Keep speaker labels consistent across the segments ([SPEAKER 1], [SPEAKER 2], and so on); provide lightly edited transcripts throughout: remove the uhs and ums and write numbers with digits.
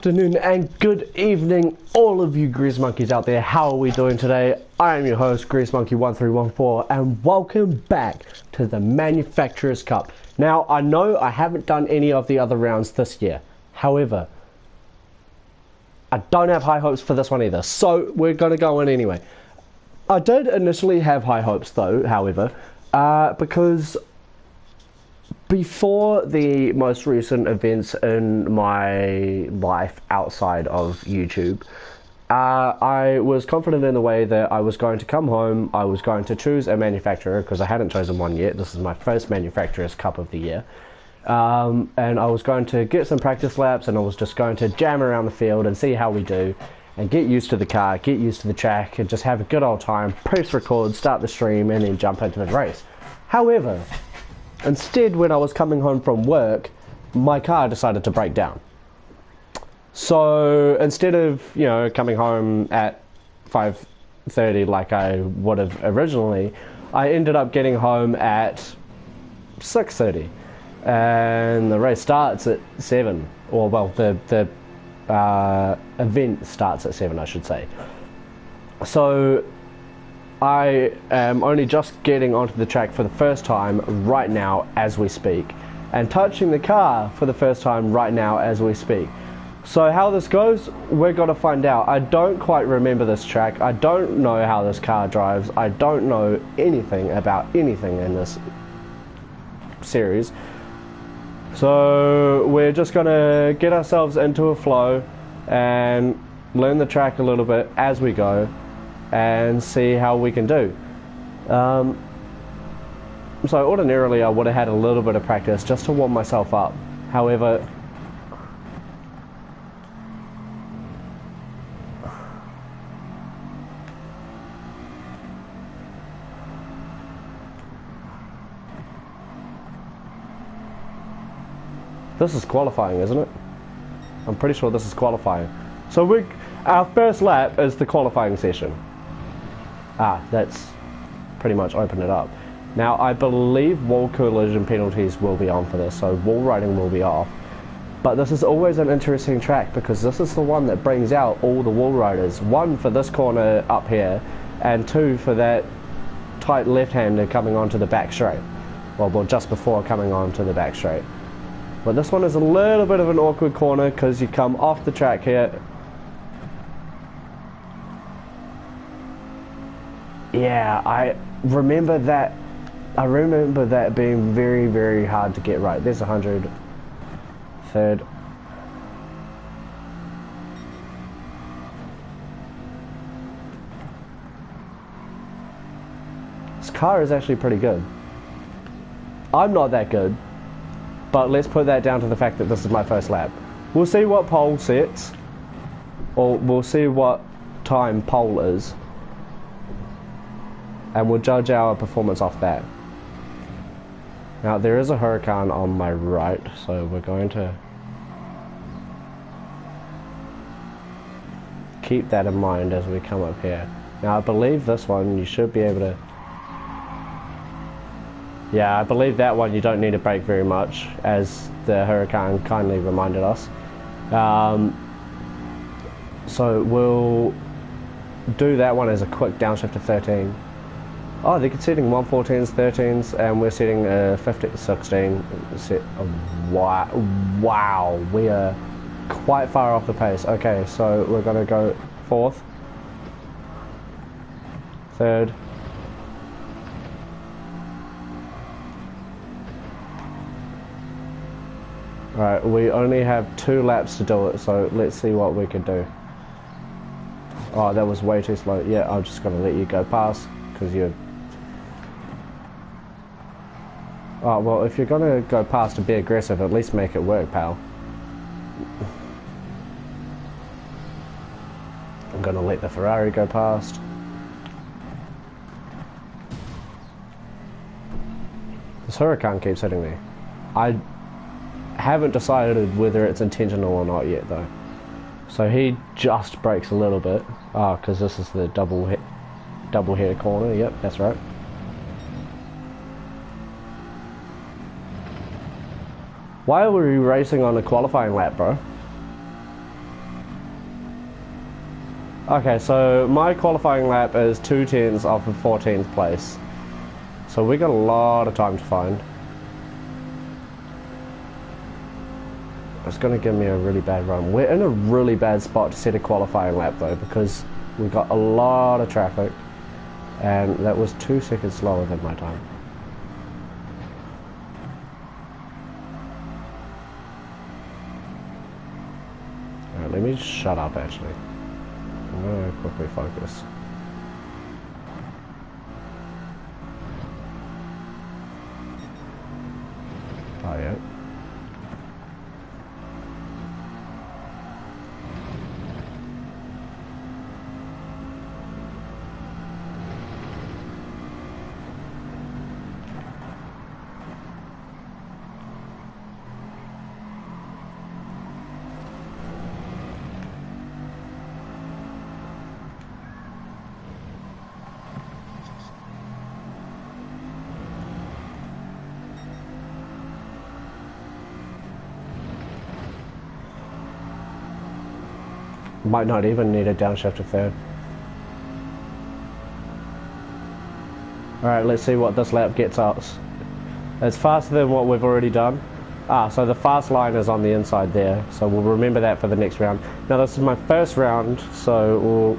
[SPEAKER 1] Afternoon and good evening, all of you Grease Monkeys out there. How are we doing today? I am your host, Grease Monkey 1314, and welcome back to the Manufacturers Cup. Now, I know I haven't done any of the other rounds this year. However, I don't have high hopes for this one either, so we're going to go in anyway. I did initially have high hopes though, however, because before the most recent events in my life outside of YouTube, I was confident in the way that I was going to come home, I was going to choose a manufacturer, because I hadn't chosen one yet. This is my first Manufacturers Cup of the year. And I was going to get some practice laps, and I was just going to jam around the field and see how we do, and get used to the car, get used to the track, and just have a good old time, press record, start the stream, and then jump into the race. However, instead, when I was coming home from work, my car decided to break down. So instead of, coming home at 5:30 like I would have originally, I ended up getting home at 6:30. And the race starts at 7. Or, well, the event starts at 7, I should say. So I am only just getting onto the track for the first time right now as we speak, and touching the car for the first time right now as we speak. So how this goes, we're going to find out. I don't quite remember this track. I don't know how this car drives. I don't know anything about anything in this series. So we're just going to get ourselves into a flow and learn the track a little bit as we go, and see how we can do. So ordinarily I would have had a little bit of practice just to warm myself up. However, this is qualifying, isn't it? I'm pretty sure this is qualifying. So our first lap is the qualifying session. That's pretty much opened it up. Now, I believe wall collision penalties will be on for this, so wall riding will be off. But this is always an interesting track, because this is the one that brings out all the wall riders. 1 for this corner up here, and 2 for that tight left-hander coming onto the back straight. Well, just before coming onto the back straight. But this one is a little bit of an awkward corner, because you come off the track here. Yeah, I remember that being very, very hard to get right. There's 100. Third. This car is actually pretty good. I'm not that good, but let's put that down to the fact that this is my first lap. We'll see what pole sets, or we'll see what time pole is, and we'll judge our performance off that. Now, there is a hurricane on my right, so we're going to keep that in mind as we come up here. Now, I believe this one you should be able to... Yeah, I believe that one you don't need to brake very much, as the hurricane kindly reminded us. So we'll do that one as a quick downshift to 13. Oh, they're setting 114s, 13s, and we're setting 15, 16. Wow, we are quite far off the pace. Okay, so we're going to go 4th, 3rd, alright, we only have 2 laps to do it, so let's see what we can do. Oh, that was way too slow. Yeah, I'm just going to let you go past, because you're... Oh, well, if you're going to go past and be aggressive, at least make it work, pal. I'm going to let the Ferrari go past. This hurricane keeps hitting me. I haven't decided whether it's intentional or not yet, though. So he just brakes a little bit. Oh, because this is the double header corner. Yep, that's right. Why are we racing on a qualifying lap, bro? Okay, so my qualifying lap is 2/10 off of 14th place. So we got a lot of time to find. It's going to give me a really bad run. We're in a really bad spot to set a qualifying lap though, because we've got a lot of traffic, and that was 2 seconds slower than my time. Alright, let me just shut up actually. I'm going to quickly focus. Oh yeah. Might not even need a downshift to third. Alright, let's see what this lap gets us. It's faster than what we've already done. So the fast line is on the inside there, so we'll remember that for the next round. Now this is my first round, so we'll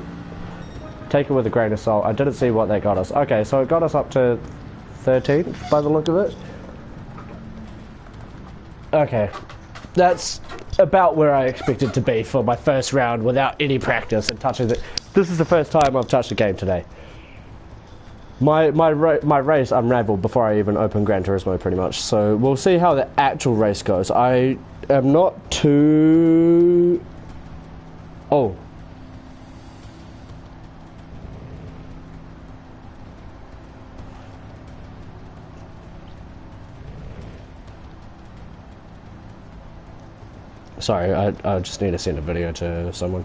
[SPEAKER 1] take it with a grain of salt. I didn't see what that got us. Okay, so it got us up to 13th by the look of it. Okay, that's about where I expected to be for my first round without any practice and touching it. This is the first time I've touched a game today. My race unraveled before I even opened Gran Turismo pretty much, so we'll see how the actual race goes. I am not too... Oh. Sorry, I just need to send a video to someone.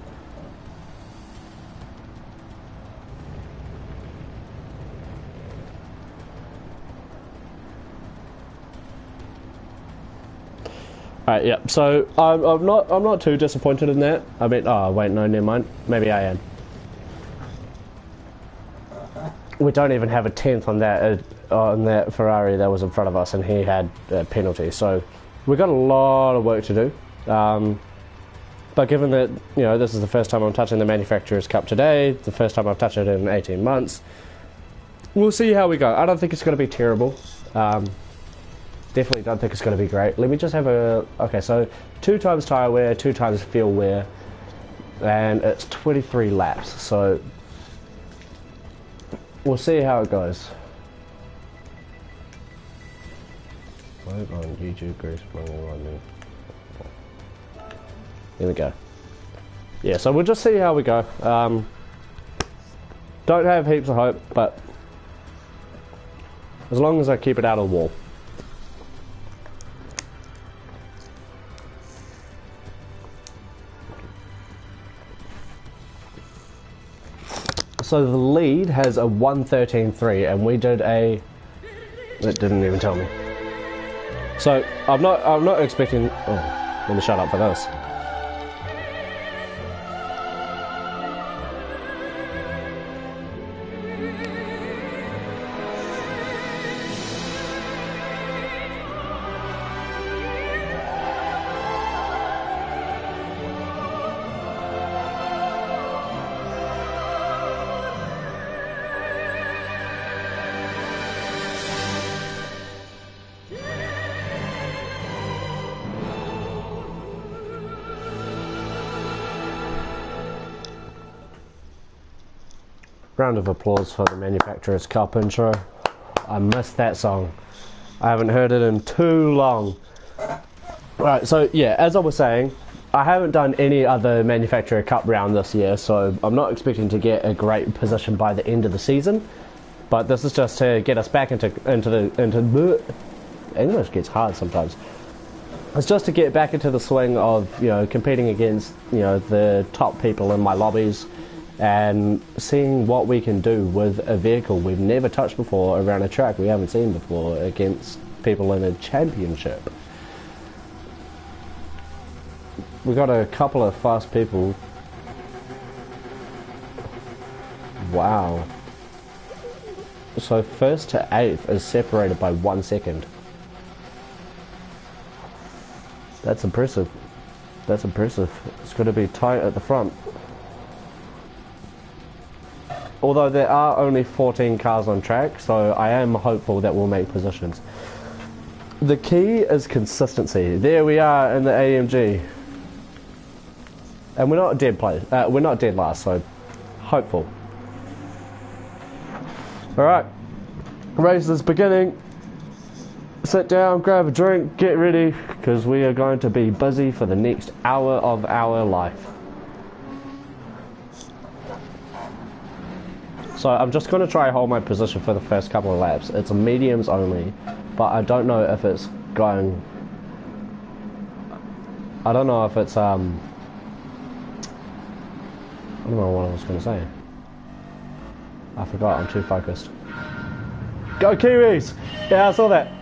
[SPEAKER 1] Alright, yeah, so I'm not too disappointed in that. I mean, oh wait, no, never mind. Maybe I am. We don't even have a 10th on that Ferrari that was in front of us, and he had a penalty. So we've got a lot of work to do. But given that, you know, this is the first time I'm touching the Manufacturers Cup today, the first time I've touched it in 18 months, we'll see how we go. I don't think it's going to be terrible. Definitely don't think it's going to be great. Let me just have a... Okay, so 2 times tyre wear, 2 times fuel wear, and it's 23 laps. So we'll see how it goes. Live on YouTube, Grace playing on me. Here we go. Yeah, so we'll just see how we go. Don't have heaps of hope, but as long as I keep it out of the wall. So the lead has a 1:13.3, and we did a... It didn't even tell me. So I'm not expecting... Oh, let me shut up for this. Round of applause for the Manufacturers Cup intro. I missed that song. I haven't heard it in too long. Right, so yeah, as I was saying, I haven't done any other Manufacturer Cup round this year, so I'm not expecting to get a great position by the end of the season. But this is just to get us back into English gets hard sometimes. It's just to get back into the swing of, you know, competing against, you know, the top people in my lobbies, and seeing what we can do with a vehicle we've never touched before around a track we haven't seen before against people in a championship. We got a couple of fast people. Wow. So first to 8th is separated by 1 second. That's impressive. That's impressive. It's going to be tight at the front. Although there are only 14 cars on track, so I am hopeful that we'll make positions. The key is consistency. There we are in the AMG. And we're not dead we're not dead last, so hopeful. Alright, race is beginning. Sit down, grab a drink, get ready, because we are going to be busy for the next hour of our life. So I'm just going to try hold my position for the first couple of laps. It's mediums only, but I don't know if it's going... I don't know if it's, I don't know what I was going to say. I forgot, I'm too focused. Go Kiwis! Yeah, I saw that.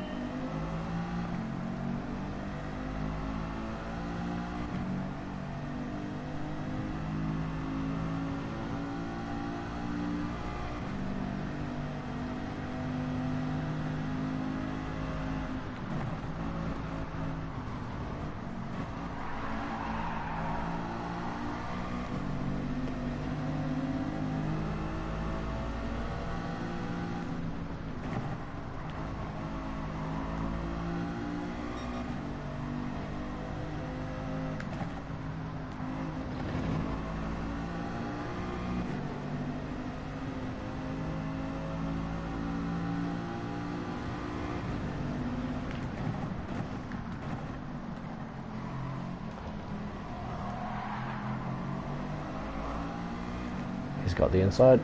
[SPEAKER 1] He's got the inside.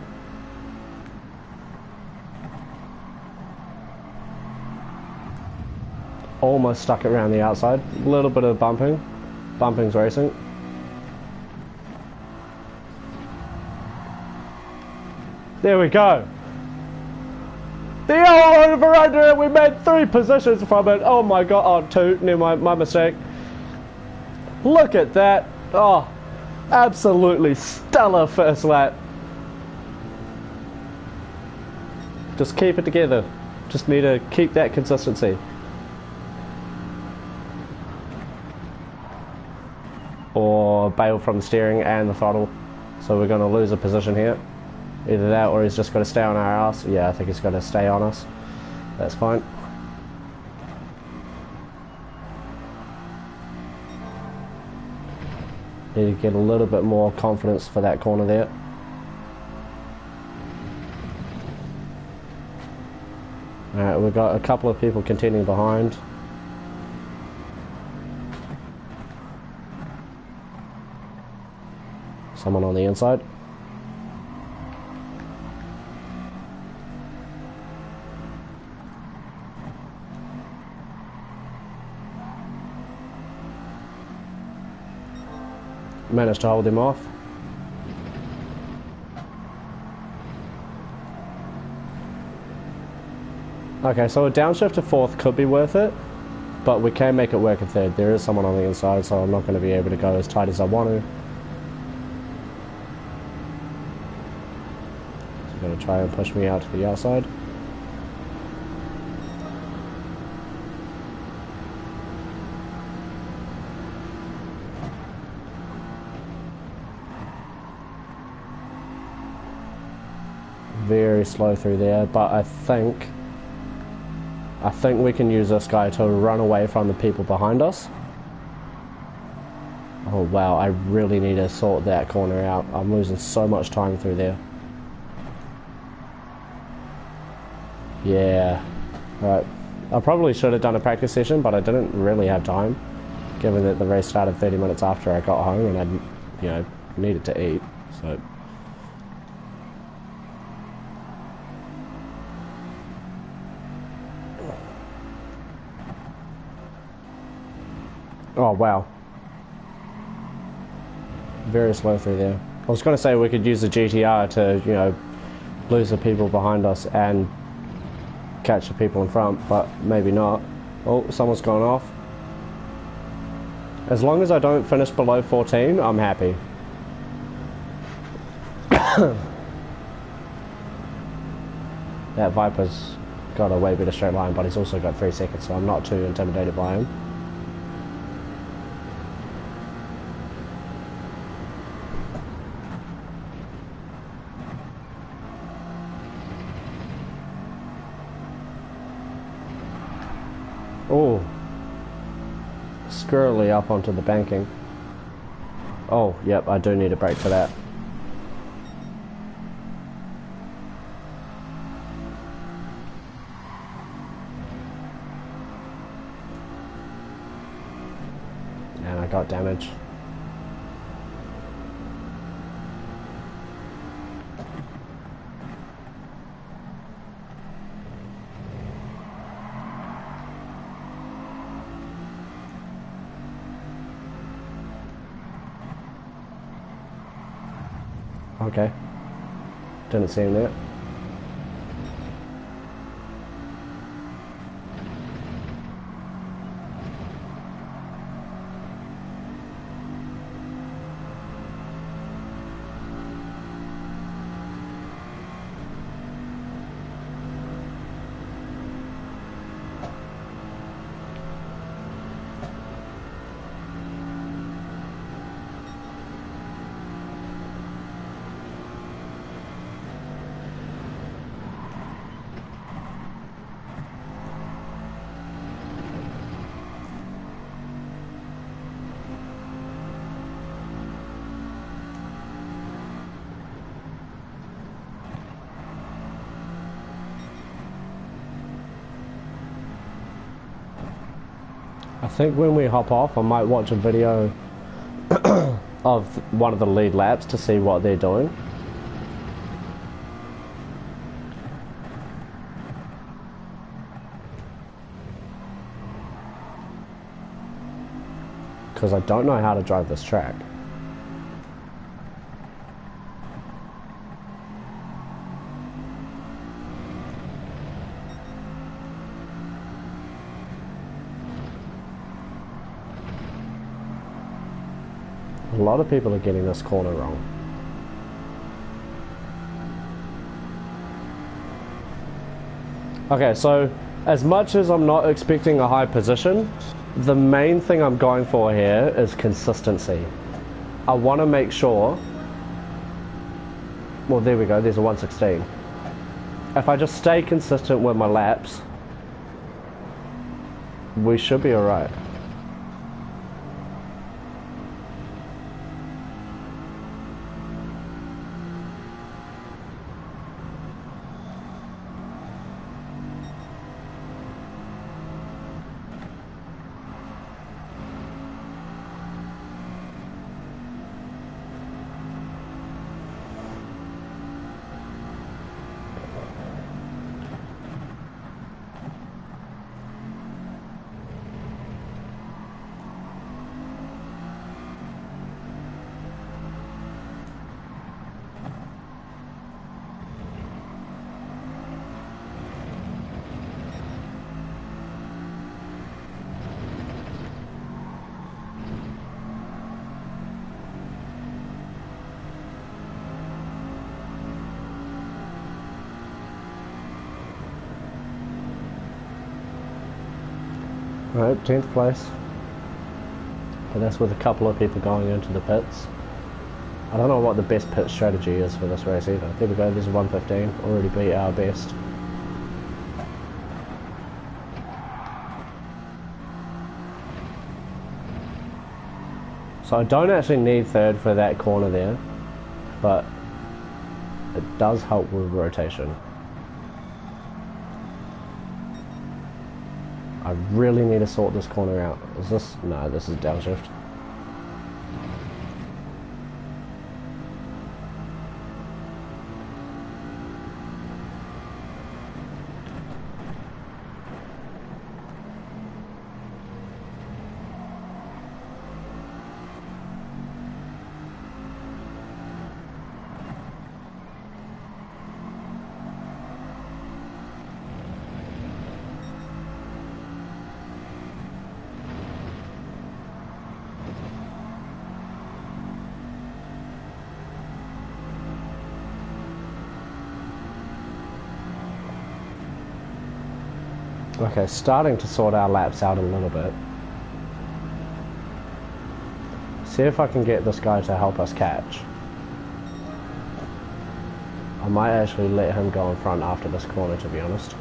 [SPEAKER 1] Almost stuck it around the outside. A little bit of bumping. Bumping's racing. There we go. The yellow over under it. We made 3 positions from it. Oh my god. Oh, 2. Never mind. My mistake. Look at that. Oh, absolutely stellar first lap. Just keep it together. Just need to keep that consistency. Or bail from the steering and the throttle. So we're going to lose a position here. Either that or he's just got to stay on our ass. Yeah, I think he's got to stay on us. That's fine. Need to get a little bit more confidence for that corner there. Alright, we've got a couple of people continuing behind. Someone on the inside. Managed to hold him off. Okay, so a downshift to 4th could be worth it, but we can make it work in 3rd. There is someone on the inside, so I'm not going to be able to go as tight as I want to. So I'm going to try and push me out to the outside. Very slow through there, but I think we can use this guy to run away from the people behind us. Oh wow, I really need to sort that corner out. I'm losing so much time through there. Yeah. Right. I probably should have done a practice session, but I didn't really have time, given that the race started 30 minutes after I got home and I, needed to eat. So. Oh wow. Very slow through there. I was going to say we could use the GTR to, lose the people behind us and catch the people in front, but maybe not. Oh, someone's gone off. As long as I don't finish below 14, I'm happy. That Viper's got a way better straight line, but he's also got 3 seconds, so I'm not too intimidated by him. Oh, squirrely up onto the banking. Oh, yep, I do need a brake for that. And I got damage. Okay. Didn't see him there. I think when we hop off, I might watch a video of one of the lead laps to see what they're doing. Because I don't know how to drive this track. A lot of people are getting this corner wrong. Okay, so as much as I'm not expecting a high position, the main thing I'm going for here is consistency. I want to make sure... Well, there we go, there's a 116. If I just stay consistent with my laps, we should be alright. Right, 10th place. But that's with a couple of people going into the pits. I don't know what the best pit strategy is for this race either. There we go, there's a 115, already beat our best. So I don't actually need third for that corner there, but it does help with rotation. I really need to sort this corner out. Is this? No, this is downshift. Okay, starting to sort our laps out a little bit. See if I can get this guy to help us catch. I might actually let him go in front after this corner, to be honest.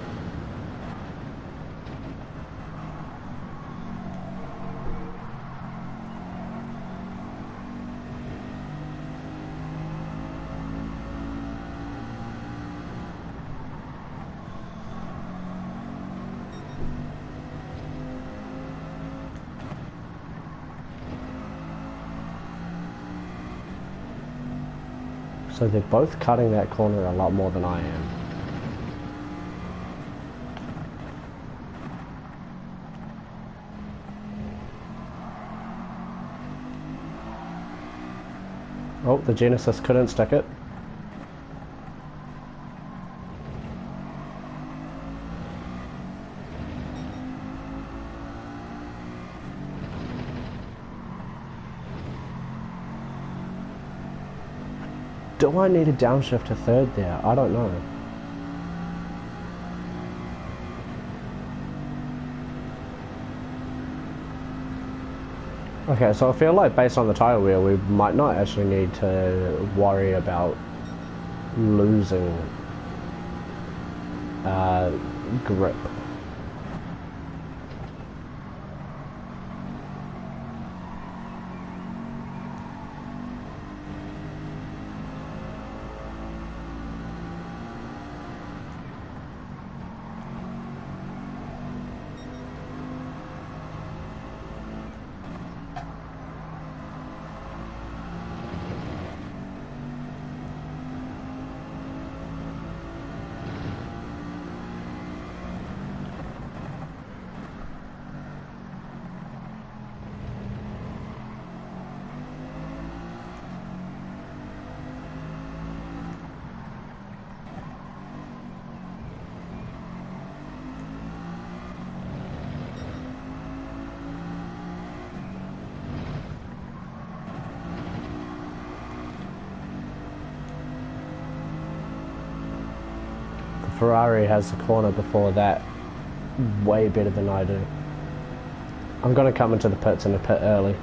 [SPEAKER 1] So they're both cutting that corner a lot more than I am. Oh, the Genesis couldn't stick it. Do I need a downshift to third there? I don't know. Okay, so I feel like based on the tyre wheel, we might not actually need to worry about losing grip. Ferrari has the corner before that way better than I do. I'm going to come into the pits in a pit early.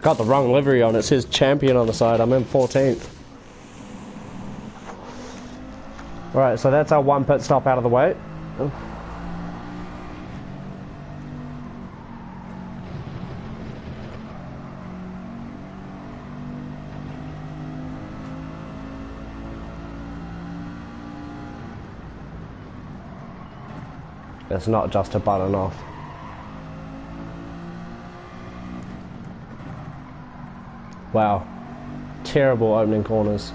[SPEAKER 1] Got the wrong livery on. It says champion on the side. I'm in 14th. Alright, so that's our one pit stop out of the way. Oof. It's not just a button off. Wow, terrible opening corners.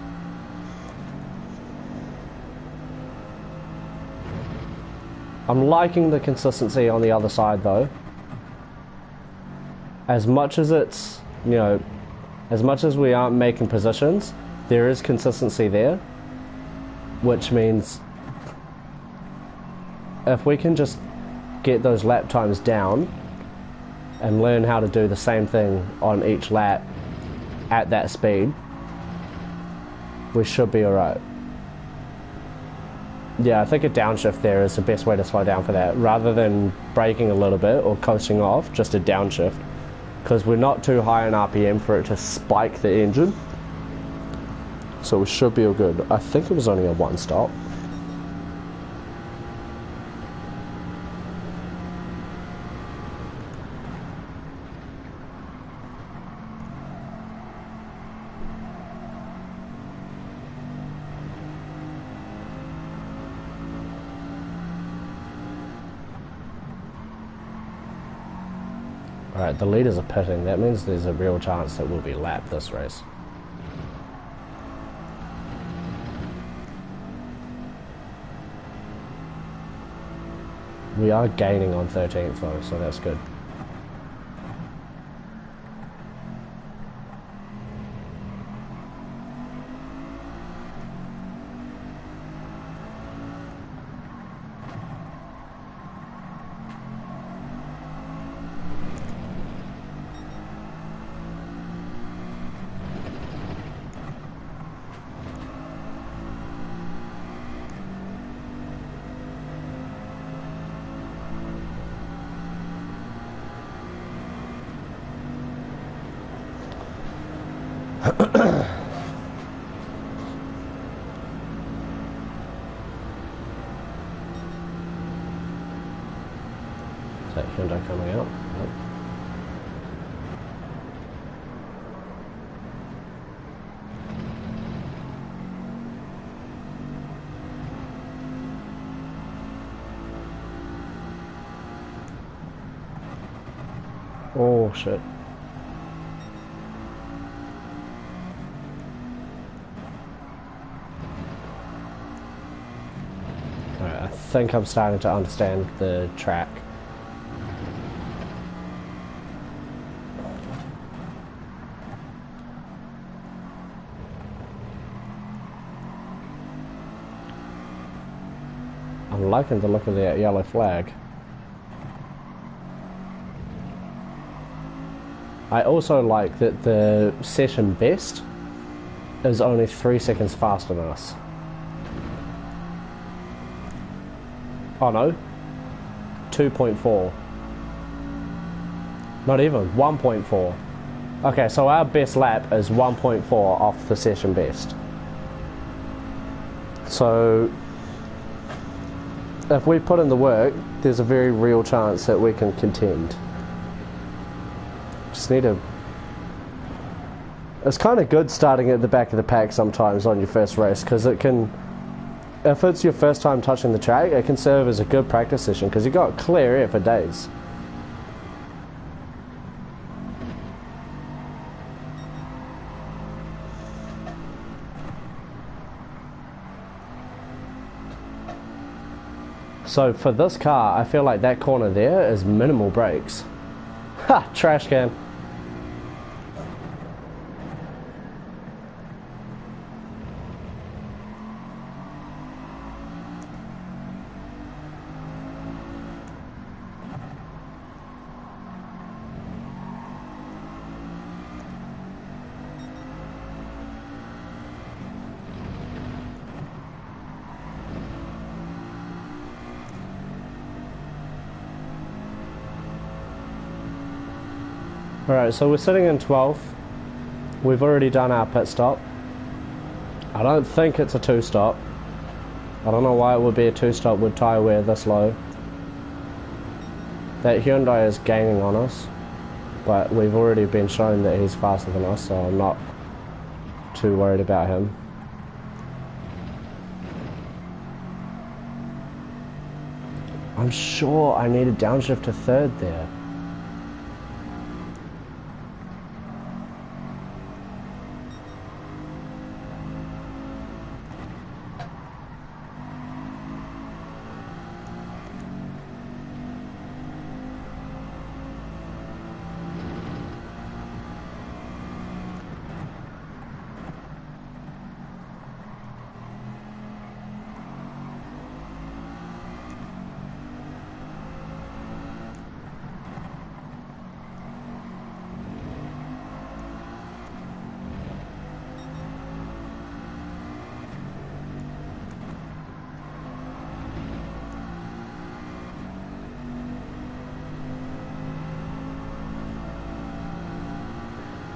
[SPEAKER 1] I'm liking the consistency on the other side though. As much as it's, you know, as much as we aren't making positions, there is consistency there, which means if we can just get those lap times down and learn how to do the same thing on each lap at that speed, we should be alright. Yeah, I think a downshift there is the best way to slow down for that, rather than braking a little bit or coasting off, just a downshift, because we're not too high in RPM for it to spike the engine, so we should be all good. I think it was only a one stop. Alright, the leaders are pitting. That means there's a real chance that we'll be lapped this race. We are gaining on 13th though, so that's good. Is that Hyundai coming out? Nope. Oh shit. Alright, I think I'm starting to understand the track. I'm liking the look of that yellow flag. I also like that the session best is only 3 seconds faster than us. Oh no, 2.4. Not even, 1.4. Okay, so our best lap is 1.4 off the session best. So if we put in the work, there's a very real chance that we can contend. Just need to... It's kind of good starting at the back of the pack sometimes on your first race, because it can... If it's your first time touching the track, it can serve as a good practice session, because you've got clear air for days. So for this car, I feel like that corner there is minimal brakes. Ha! Trash can. Alright, so we're sitting in 12th. We've already done our pit stop. I don't think it's a 2-stop. I don't know why it would be a 2-stop with tyre wear this low. That Hyundai is gaining on us, but we've already been shown that he's faster than us, so I'm not too worried about him. I'm sure I need a downshift to third there.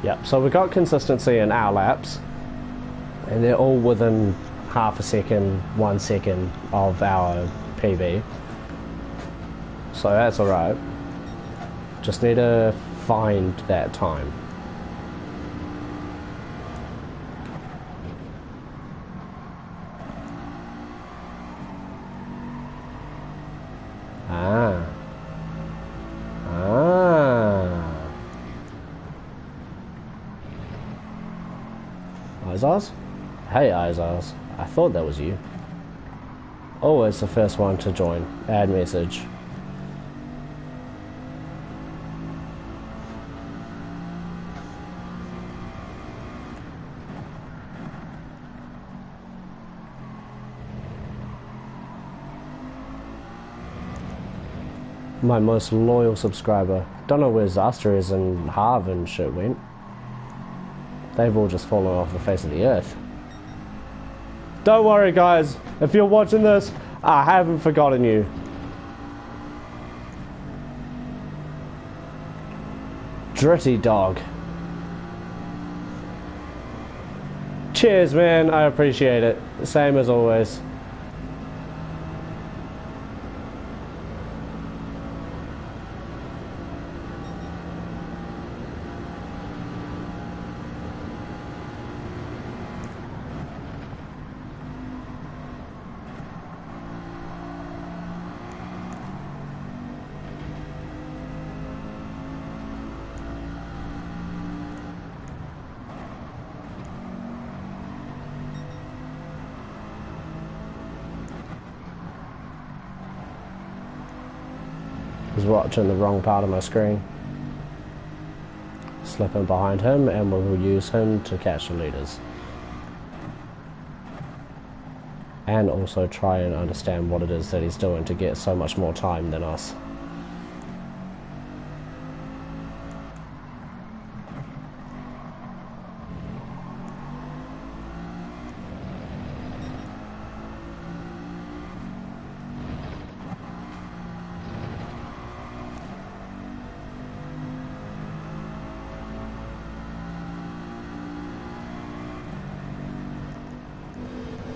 [SPEAKER 1] Yep, so we got consistency in our laps, and they're all within half a second, 1 second of our PB. So that's alright. Just need to find that time. Ah. Izars? Hey Izars, I thought that was you. Oh, it's the first one to join. Add message. My most loyal subscriber. Don't know where Zastra is and Harv and shit went. They've all just fallen off the face of the earth. Don't worry guys, if you're watching this, I haven't forgotten you. Dritty dog. Cheers, man. I appreciate it. Same as always. He's watching the wrong part of my screen. Slipping behind him, and we will use him to catch the leaders. And also try and understand what it is that he's doing to get so much more time than us.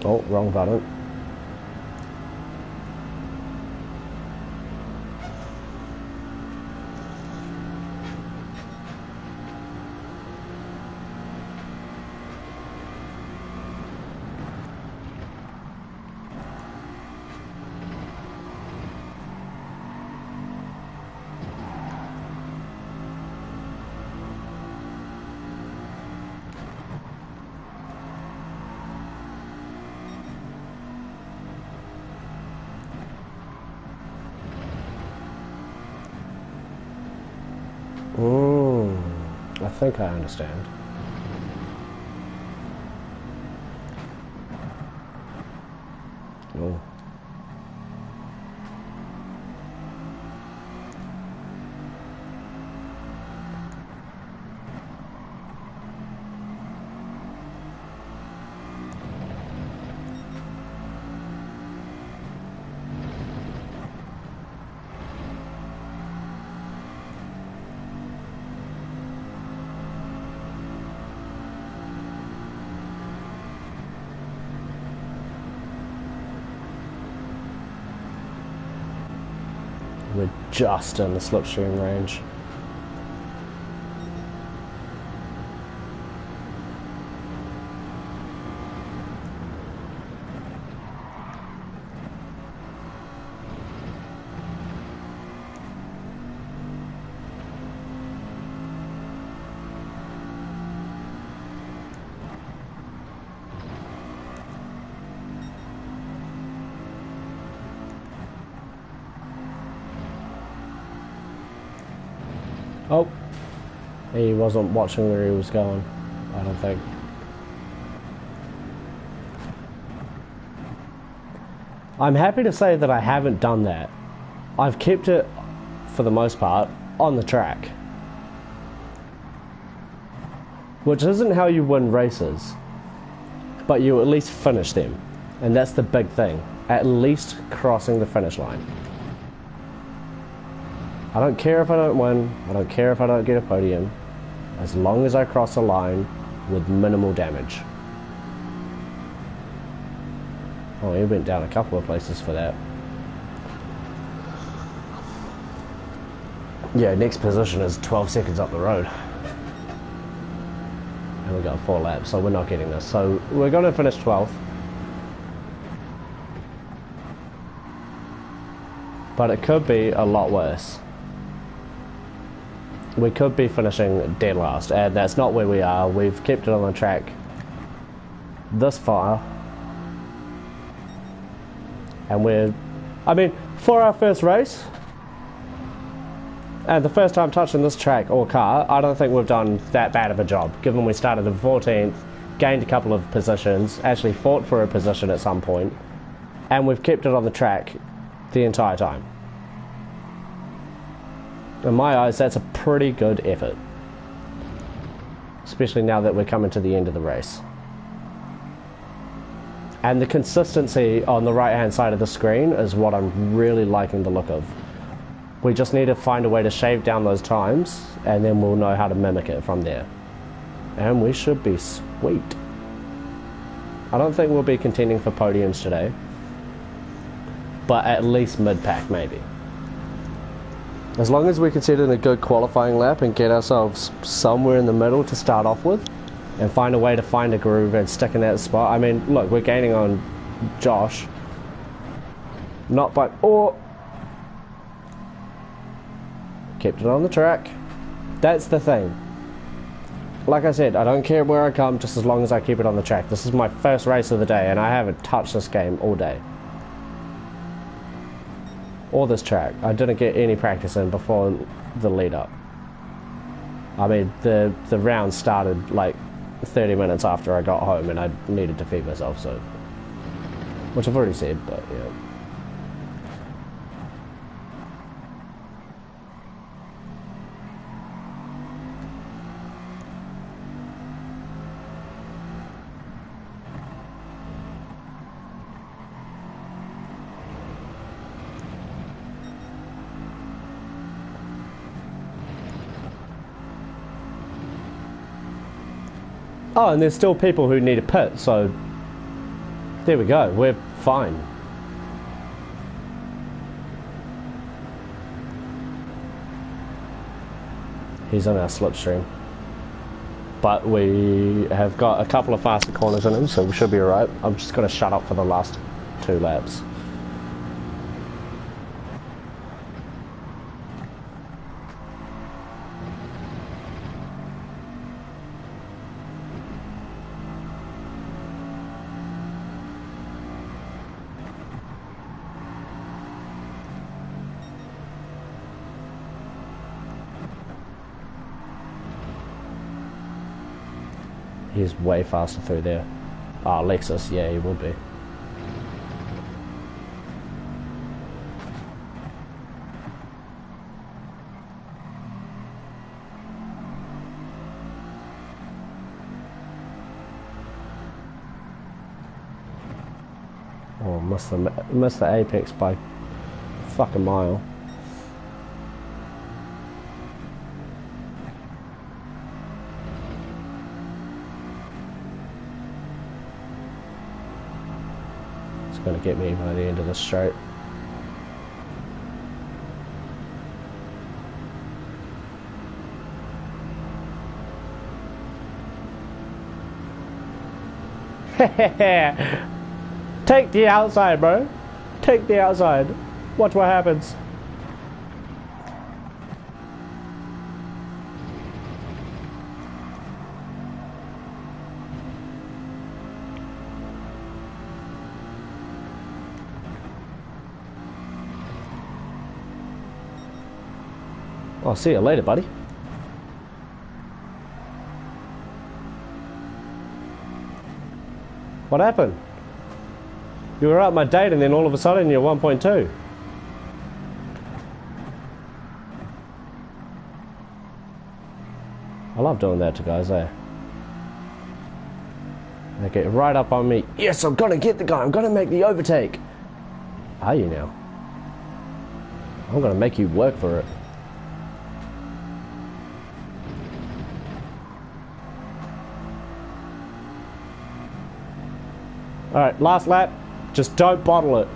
[SPEAKER 1] Oh, wrong button. I think I understand. Oh. We're just in the slipstream range. Oh, he wasn't watching where he was going, I don't think. I'm happy to say that I haven't done that. I've kept it, for the most part, on the track. Which isn't how you win races, but you at least finish them. And that's the big thing, at least crossing the finish line. I don't care if I don't win, I don't care if I don't get a podium, as long as I cross a line with minimal damage. Oh, he went down a couple of places for that. Yeah, next position is 12 seconds up the road. And we got 4 laps, so we're not getting this. So we're going to finish 12th. But it could be a lot worse. We could be finishing dead last, and that's not where we are. We've kept it on the track this far. And I mean, for our first race, and the first time touching this track or car, I don't think we've done that bad of a job, given we started in 14th, gained a couple of positions, actually fought for a position at some point, and we've kept it on the track the entire time. In my eyes, that's a pretty good effort, especially now that we're coming to the end of the race. And the consistency on the right hand side of the screen is what I'm really liking the look of. We just need to find a way to shave down those times, and then we'll know how to mimic it from there. And we should be sweet. I don't think we'll be contending for podiums today, but at least mid-pack maybe. As long as we can set in a good qualifying lap and get ourselves somewhere in the middle to start off with, and find a way to find a groove and stick in that spot. I mean, look, we're gaining on Josh. Not by... Oh! Kept it on the track. That's the thing. Like I said, I don't care where I come, just as long as I keep it on the track. This is my first race of the day, and I haven't touched this game all day. Or this track. I didn't get any practice in before the lead up. I mean, the round started like 30 minutes after I got home, and I needed to feed myself, so... Which I've already said, but yeah. Oh, and there's still people who need a pit, so there we go, we're fine. He's on our slipstream. But we have got a couple of faster corners in him, so we should be alright. I'm just going to shut up for the last 2 laps. He's way faster through there. Ah, Lexus, yeah, he will be. Oh, missed the apex by a fucking mile. Going to get me by the end of the straight. Take the outside, bro. Take the outside. Watch what happens. I'll see you later, buddy. What happened? You were at my date and then all of a sudden you're 1.2. I love doing that to guys, eh? They get right up on me. Yes, I'm gonna get the guy. I'm gonna make the overtake. Are you now? I'm gonna make you work for it. Alright, last lap. Just don't bottle it.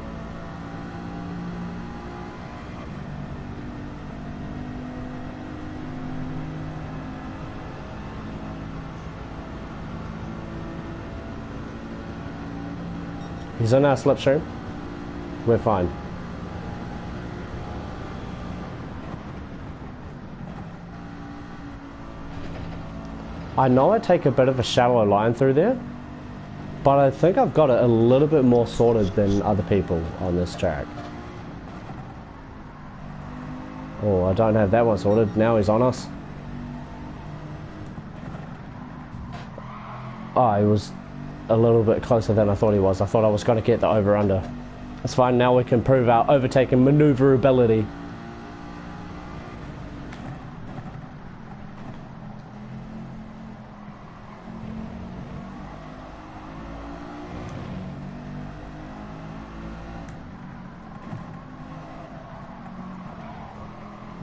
[SPEAKER 1] He's on our slipstream. We're fine. I know I take a bit of a shallow line through there, but I think I've got it a little bit more sorted than other people on this track. Oh, I don't have that one sorted. Now he's on us. Oh, he was a little bit closer than I thought he was. I thought I was going to get the over-under. That's fine. Now we can prove our overtaking maneuverability.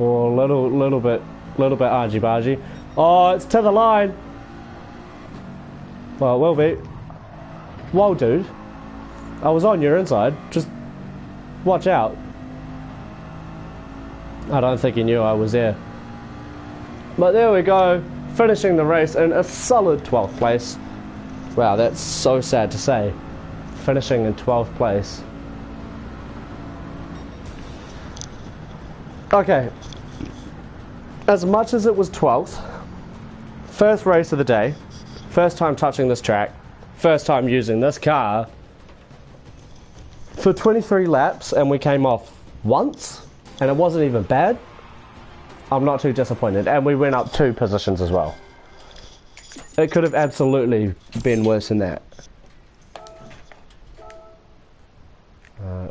[SPEAKER 1] Oh, little bit argy-bargy. Oh, it's to the line. Well, it will be. Whoa, dude. I was on your inside. Just watch out. I don't think he knew I was there. But there we go. Finishing the race in a solid 12th place. Wow, that's so sad to say. Finishing in 12th place. Okay. As much as it was 12th, first race of the day, first time touching this track, first time using this car, for 23 laps, and we came off once, and it wasn't even bad. I'm not too disappointed, and we went up 2 positions as well. It could have absolutely been worse than that.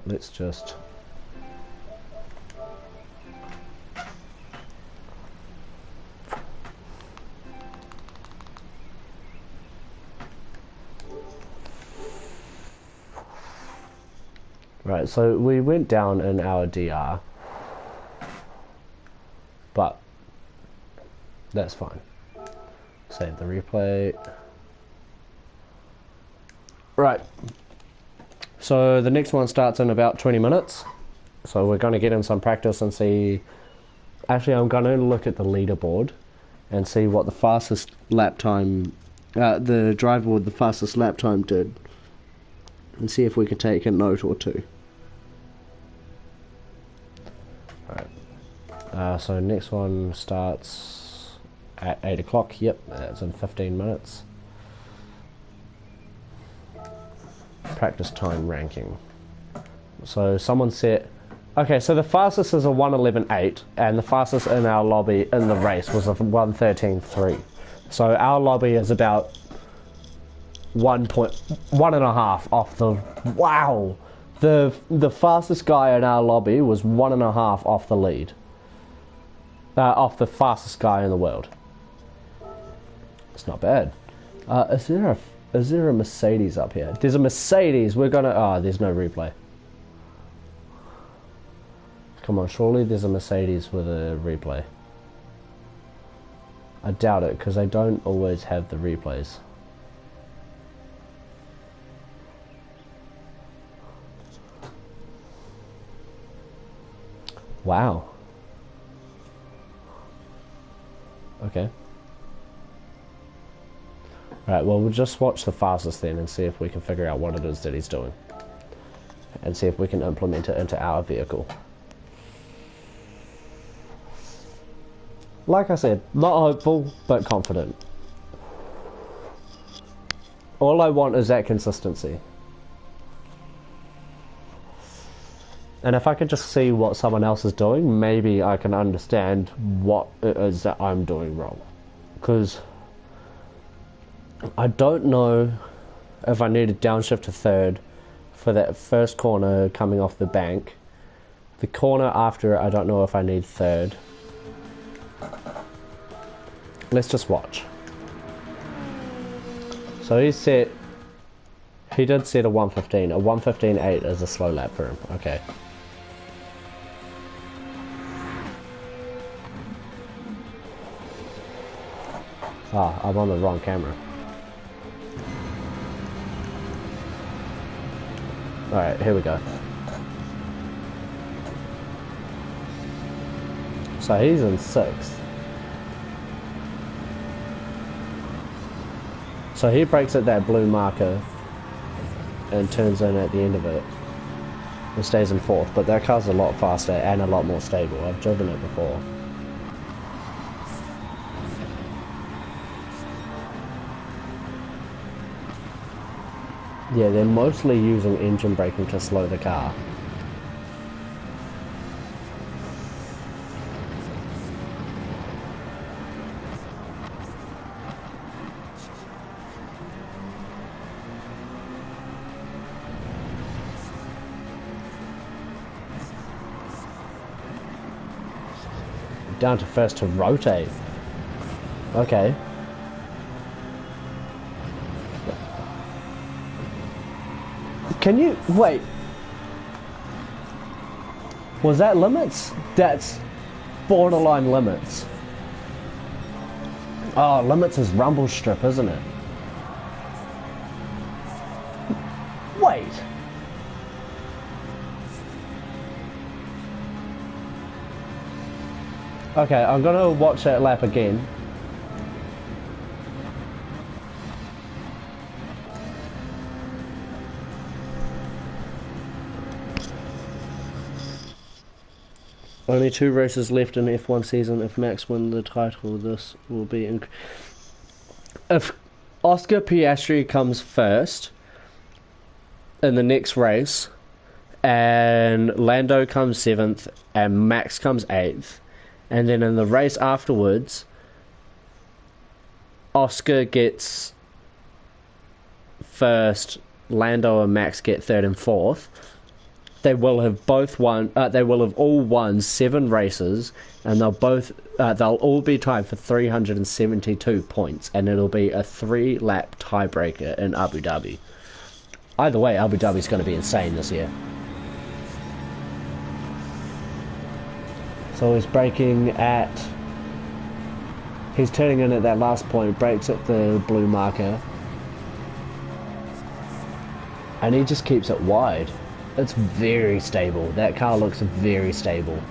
[SPEAKER 1] Let's just... Right, so we went down in our DR, but that's fine. Save the replay. Right, so the next one starts in about 20 minutes, so we're going to get in some practice and see. Actually, I'm going to look at the leaderboard and see what the fastest lap time, the driver with the fastest lap time did, and see if we can take a note or two. So next one starts at 8 o'clock. Yep, that's in 15 minutes. Practice time ranking. So someone set... Okay, so the fastest is a 1:11.8, and the fastest in our lobby in the race was a 1:13.3. So our lobby is about 1.5 off the... Wow! The fastest guy in our lobby was 1.5 off the lead. Off the fastest guy in the world. It's not bad. Is there a Mercedes up here? There's a Mercedes. We're gonna... Oh, there's no replay. Come on, surely there's a Mercedes with a replay. I doubt it, because they don't always have the replays. Wow. Okay. Alright, well, we'll just watch the fastest then and see if we can figure out what it is that he's doing. And see if we can implement it into our vehicle. Like I said, not hopeful, but confident. All I want is that consistency. And if I could just see what someone else is doing, maybe I can understand what it is that I'm doing wrong. Because I don't know if I need a downshift to third for that first corner coming off the bank. The corner after it, I don't know if I need third. Let's just watch. So he did set a 1:15. A 1:15.8 is a slow lap for him. Okay. Ah, I'm on the wrong camera. Alright, here we go. So he's in 6th. So he breaks at that blue marker and turns in at the end of it and stays in 4th, but that car's a lot faster and a lot more stable. I've driven it before. Yeah, they're mostly using engine braking to slow the car. Down to first to rotate. Okay. Can you wait? Was that limits? That's borderline limits. Oh, limits is rumble strip, isn't it? Okay, I'm gonna watch that lap again. Only 2 races left in F1 season. If Max wins the title, this will be... If Oscar Piastri comes first in the next race, and Lando comes 7th, and Max comes 8th, and then in the race afterwards, Oscar gets first, Lando and Max get 3rd and 4th, they will have both won. They will have all won 7 races, and they'll all be tied for 372 points, and it'll be a 3-lap tiebreaker in Abu Dhabi. Either way, Abu Dhabi's going to be insane this year. So he's braking at... He's turning in at that last point, brakes at the blue marker, and he just keeps it wide. It's very stable. That car looks very stable.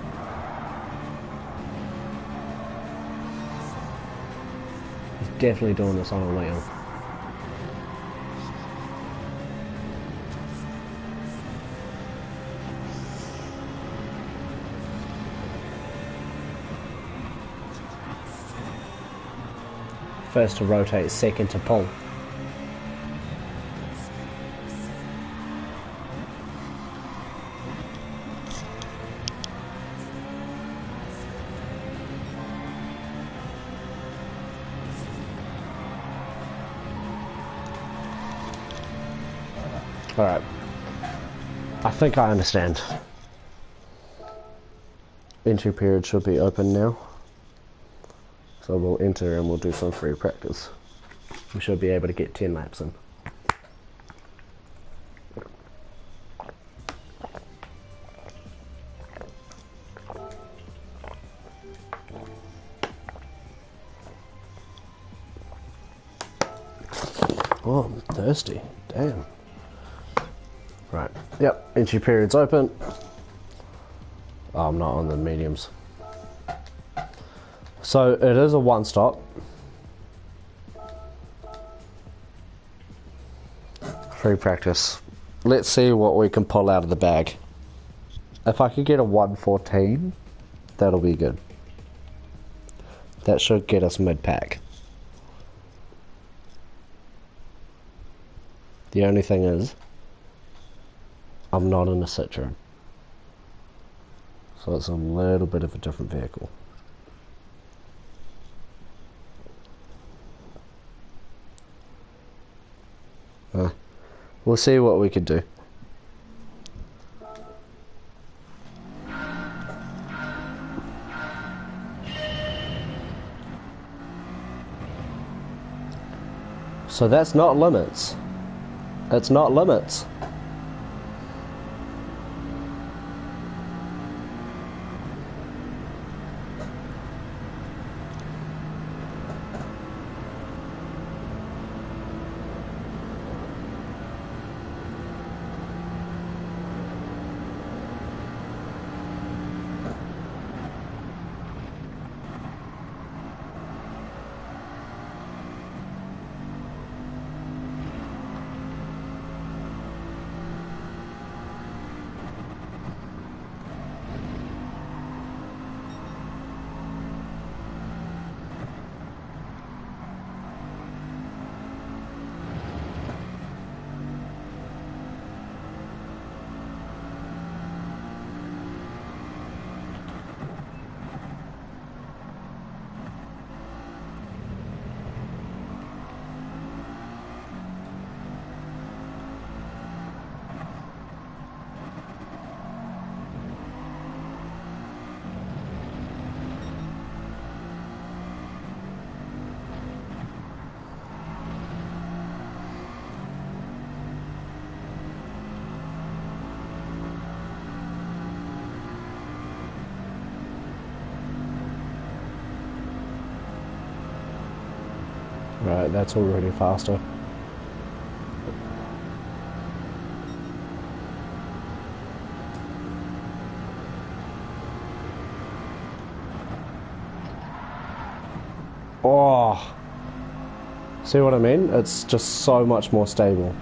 [SPEAKER 1] He's definitely doing this on a wheel. First to rotate, second to pull. Alright. I think I understand. Entry period should be open now. So we'll enter and we'll do some free practice. We should be able to get 10 laps in. Oh, I'm thirsty. Damn. Right. Yep. Entry period's open. Oh, I'm not on the mediums. So it is a 1-stop. Free practice. Let's see what we can pull out of the bag. If I could get a 114, that'll be good. That should get us mid-pack. The only thing is, I'm not in a Citroen. So it's a little bit of a different vehicle. We'll see what we can do. So that's not limits. It's not limits. Right, that's already faster. Oh, see what I mean? It's just so much more stable.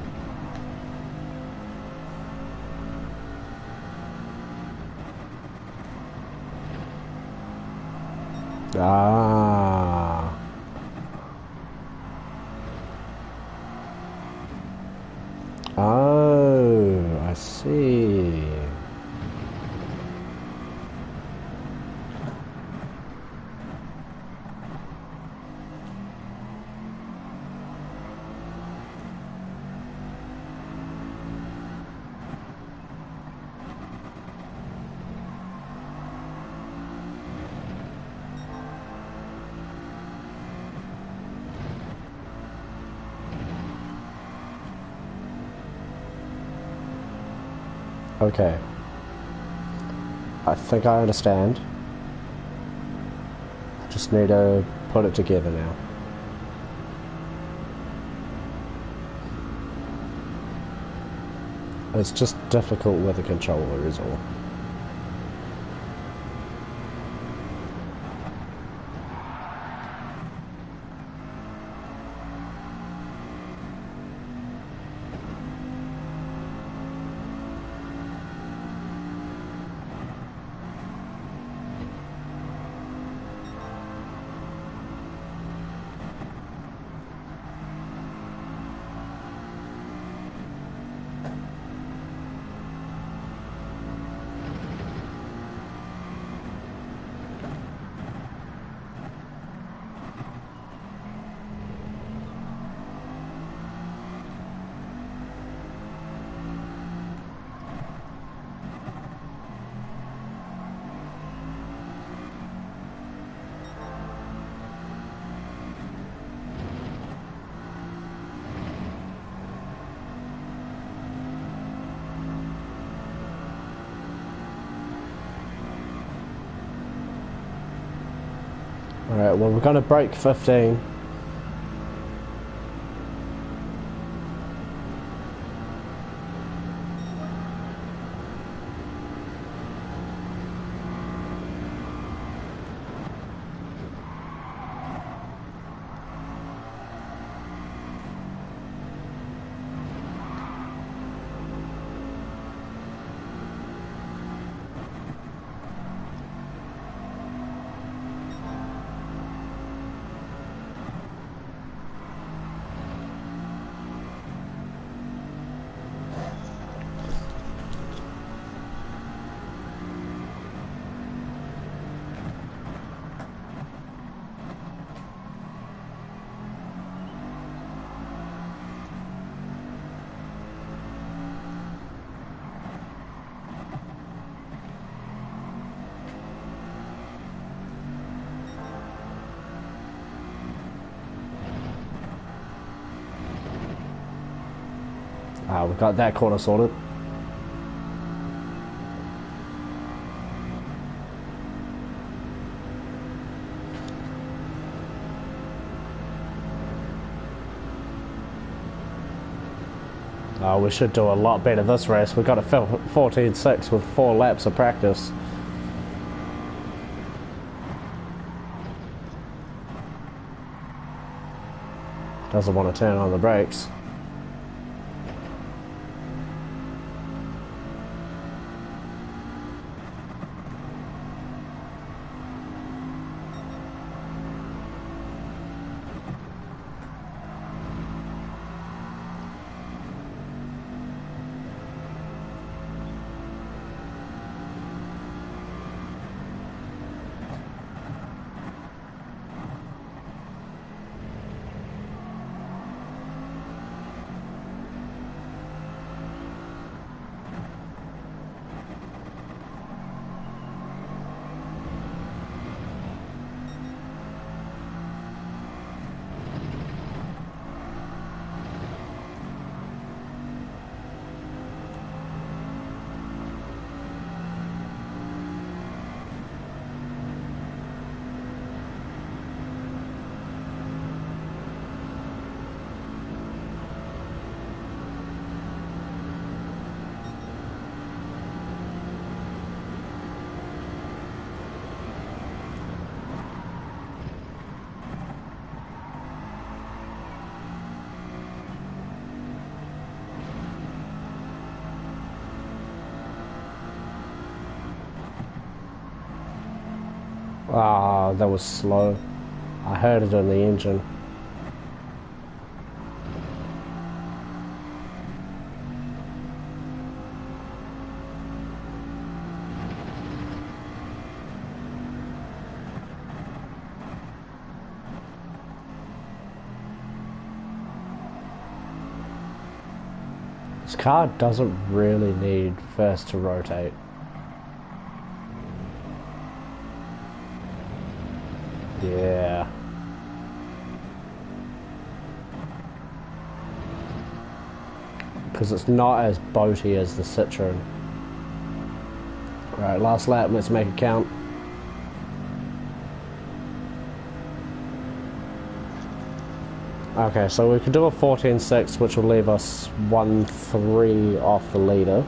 [SPEAKER 1] Ah. Oh, I see. Okay. I think I understand. I just need to put it together now. It's just difficult with a controller is all. Alright, well we're going to break 15. We've got that corner sorted. We should do a lot better this race. We've got a 14.6 with 4 laps of practice. Doesn't want to turn on the brakes. Ah, that was slow. I heard it in the engine. This car doesn't really need first to rotate. Yeah. Because it's not as boaty as the Citroen. Right, last lap, let's make it count. Okay, so we can do a 14.6, which will leave us 1-3 off the leader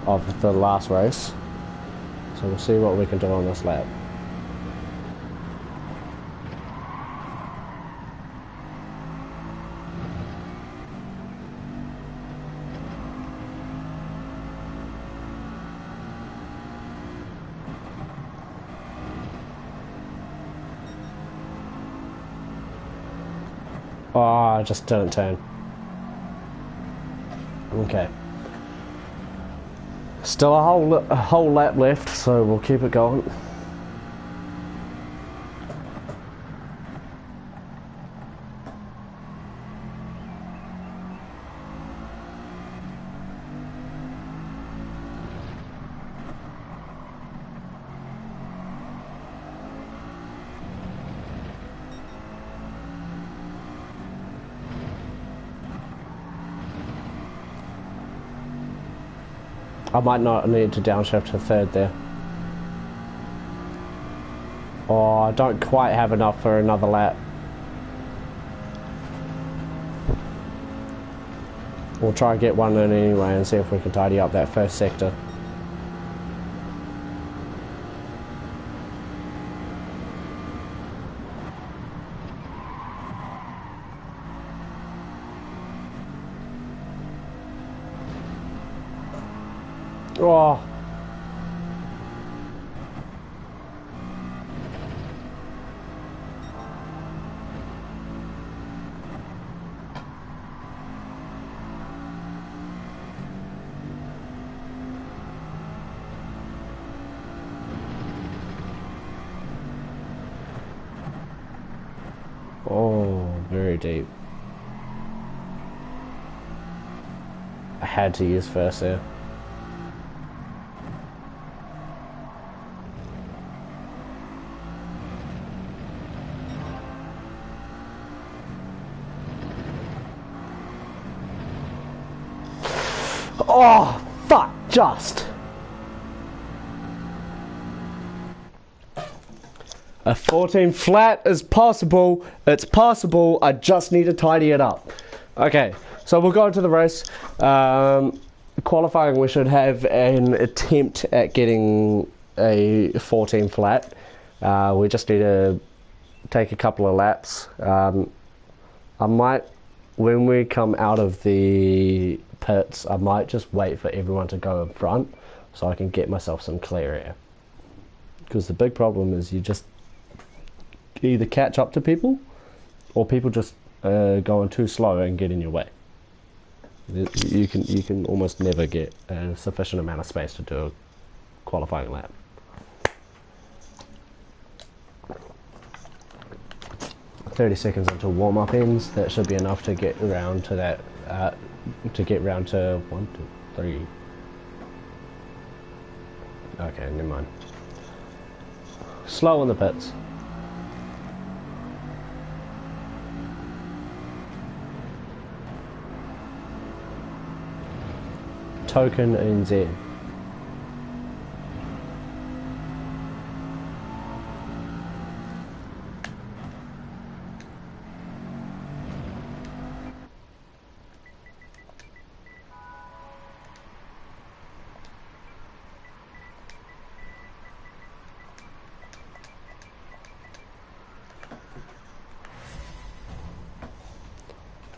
[SPEAKER 1] of the last race. So we'll see what we can do on this lap. Oh, I just didn't turn. Okay. Still a whole lap left, so we'll keep it going. I might not need to downshift to third there. Oh, I don't quite have enough for another lap. We'll try and get one in anyway and see if we can tidy up that first sector. Oh. Oh, very deep. I had to use first there. Oh, fuck, just. A 14 flat is possible. It's possible. I just need to tidy it up. Okay, so we'll go into the race. Qualifying, we should have an attempt at getting a 14 flat. We just need to take a couple of laps. I might, when we come out of the pits, I might just wait for everyone to go in front so I can get myself some clear air. Because the big problem is you just either catch up to people or people just going too slow and get in your way. You can almost never get a sufficient amount of space to do a qualifying lap. "30 seconds until warm-up ends." That should be enough to get around to that. To get round to 1, 2, 3. Okay, never mind. Slow in the pits. Token NZ.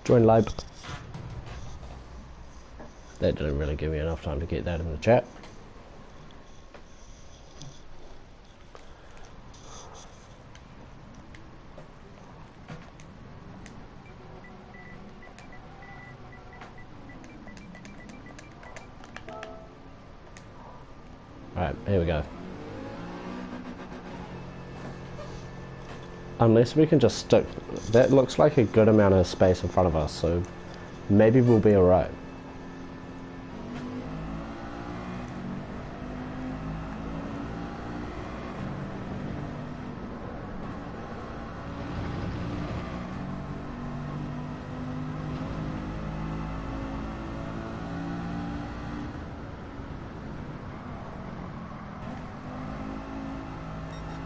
[SPEAKER 1] Join live. That didn't really give me enough time to get that in the chat. Alright, here we go. Unless we can just stick... That looks like a good amount of space in front of us, so maybe we'll be alright.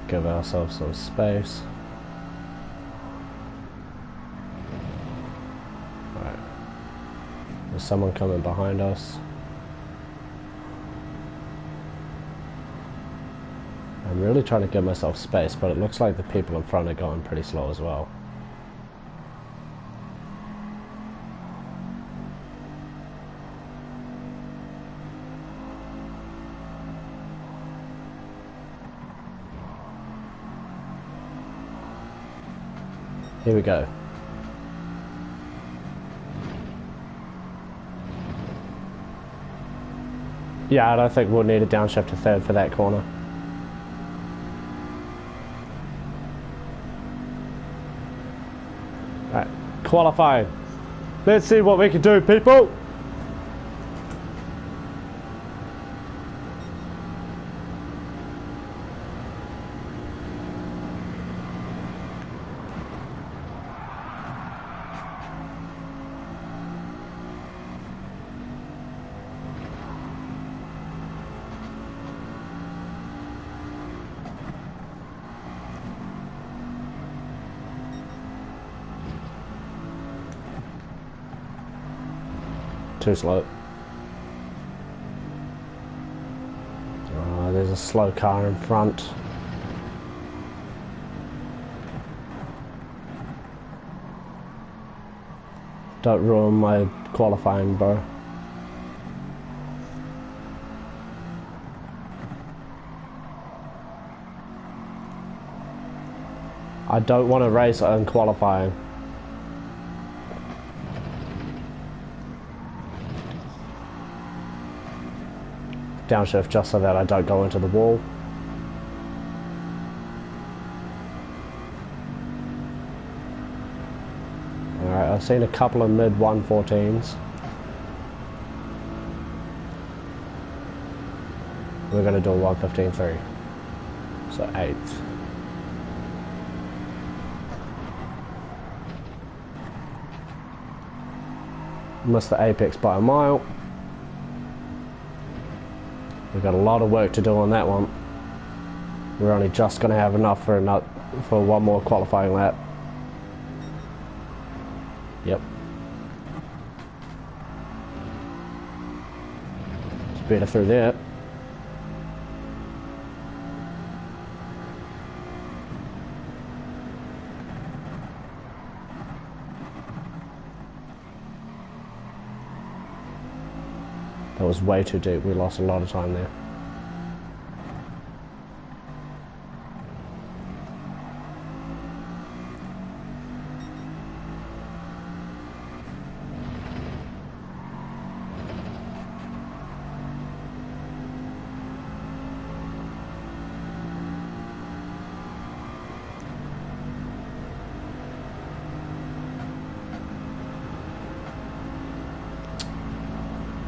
[SPEAKER 1] Give ourselves some space. Alright. There's someone coming behind us. I'm really trying to give myself space, but it looks like the people in front are going pretty slow as well. Here we go. Yeah, I don't think we'll need a downshift to third for that corner. Alright, qualifying. Let's see what we can do, people! Too slow. Oh, there's a slow car in front. Don't ruin my qualifying, bro. I don't want to race in qualifying. Downshift just so that I don't go into the wall. Alright, I've seen a couple of mid 114s. We're going to do a 115.3. So 8th. Missed the apex by a mile. We've got a lot of work to do on that one. We're only just going to have enough for one more qualifying lap. Yep. It's better through there. That was way too deep. We lost a lot of time there.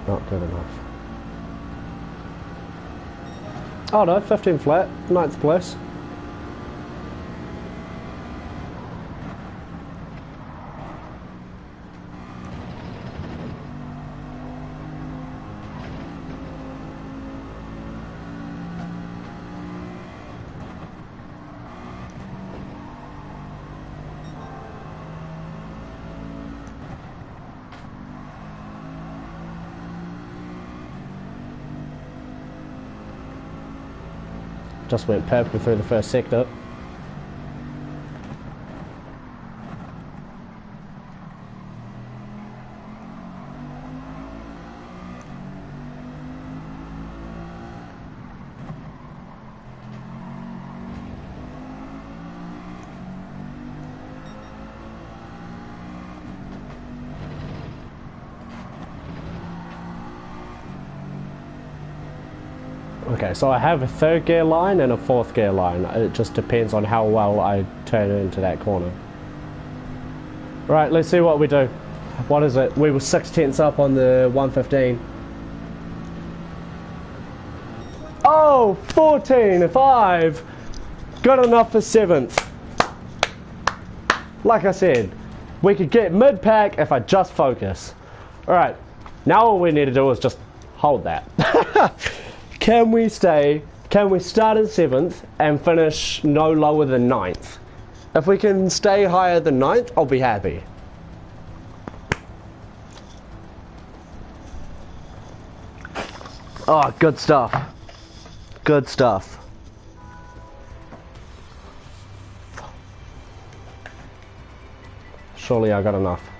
[SPEAKER 1] Not good enough. Oh no, 15 flat, 9th place. Just went perfectly through the first sector. Okay, so I have a third gear line and a fourth gear line. It just depends on how well I turn into that corner. Right, let's see what we do. What is it? We were 6/10 up on the 115. Oh, 14.5. Good enough for 7th. Like I said, we could get mid-pack if I just focus. Alright, now all we need to do is just hold that. Can we start in 7th and finish no lower than 9th? If we can stay higher than 9th, I'll be happy. Oh, good stuff. Good stuff. Surely I got enough.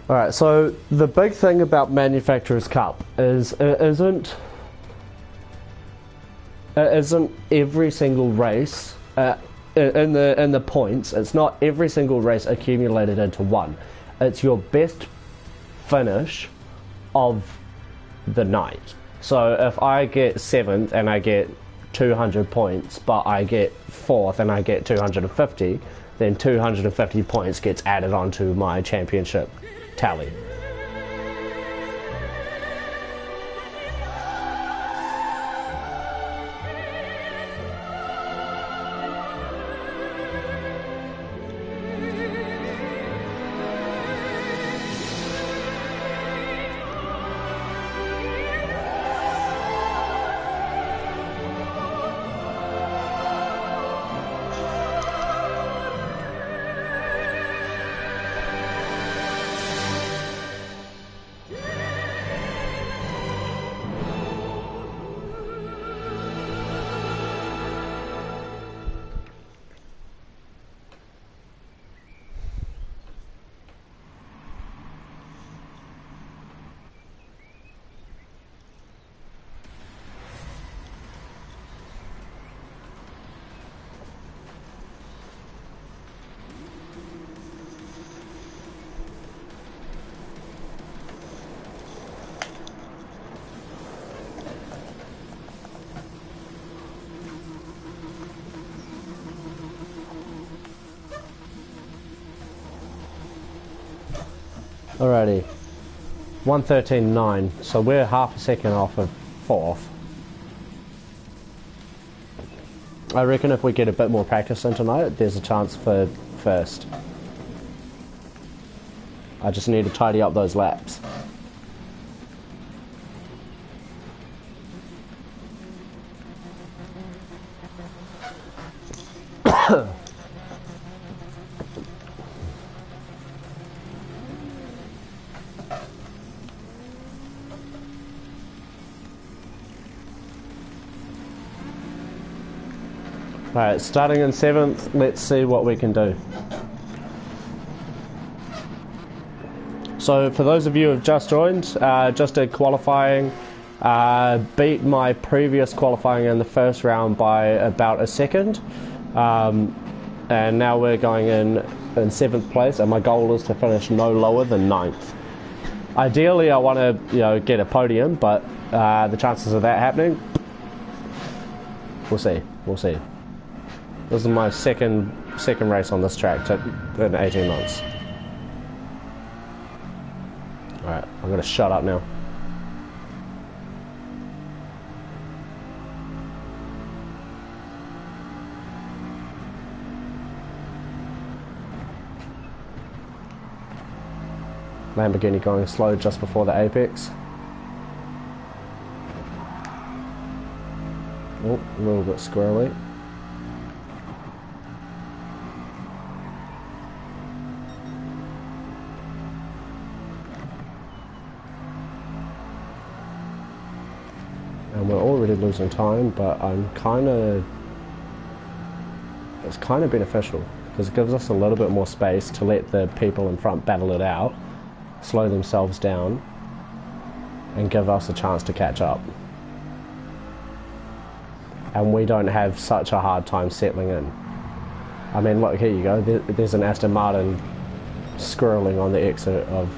[SPEAKER 1] Alright, so the big thing about Manufacturer's Cup is it isn't every single race in the points. It's not every single race accumulated into one. It's your best finish of the night. So if I get 7th and I get 200 points, but I get 4th and I get 250, then 250 points gets added onto my championship tally. Alrighty, 113.9, so we're half a second off of 4th. I reckon if we get a bit more practice in tonight, there's a chance for 1st. I just need to tidy up those laps. Alright, starting in 7th, let's see what we can do. So for those of you who have just joined, just did qualifying, beat my previous qualifying in the first round by about a second, and now we're going in 7th place, and my goal is to finish no lower than 9th. Ideally I want to get a podium, but the chances of that happening, we'll see. This is my second race on this track in 18 months. Alright, I'm going to shut up now. Lamborghini going slow just before the apex. Oh, a little bit squirrely. And we're already losing time, but it's kind of beneficial, because it gives us a little bit more space to let the people in front battle it out, slow themselves down, and give us a chance to catch up. And we don't have such a hard time settling in. I mean, look, here you go, there's an Aston Martin squirreling on the exit of...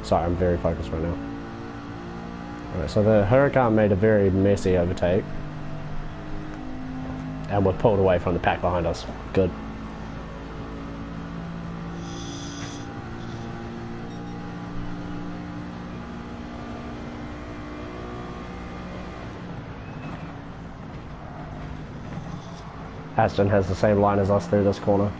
[SPEAKER 1] Sorry, I'm very focused right now. Alright, so the Huracan made a very messy overtake. And we're pulled away from the pack behind us. Good. Aston has the same line as us through this corner.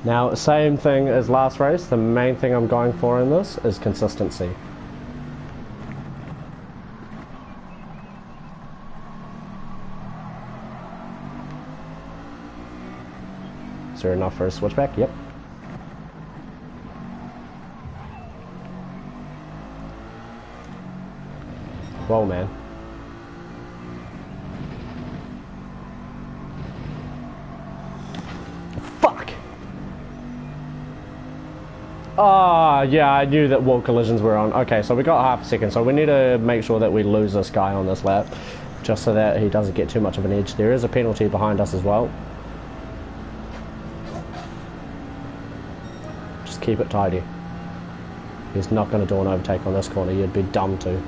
[SPEAKER 1] Now, same thing as last race, the main thing I'm going for in this is consistency. Is there enough for a switchback? Yep. Whoa, man. Fuck! Ah, yeah, I knew that wall collisions were on. Okay, so we got half a second, so we need to make sure that we lose this guy on this lap, just so that he doesn't get too much of an edge. There is a penalty behind us as well. Just keep it tidy. He's not going to do an overtake on this corner, you'd be dumb to.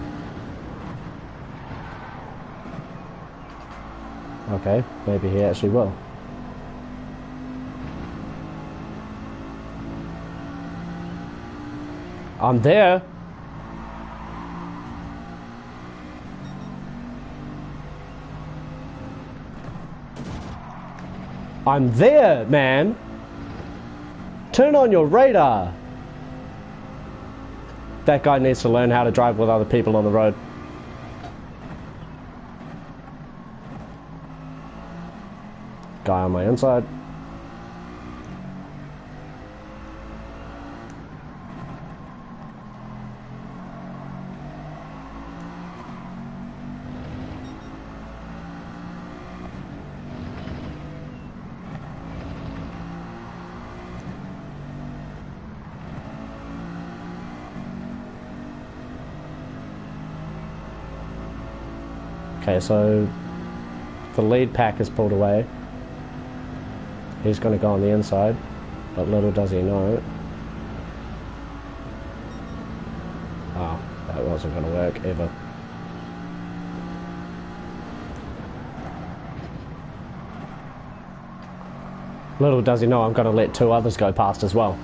[SPEAKER 1] Okay, maybe he actually will. I'm there. I'm there, man. Turn on your radar. That guy needs to learn how to drive with other people on the road. Guy on my inside. Okay, so the lead pack is pulled away. He's going to go on the inside, but little does he know. Oh, that wasn't going to work ever. Little does he know I'm going to let two others go past as well.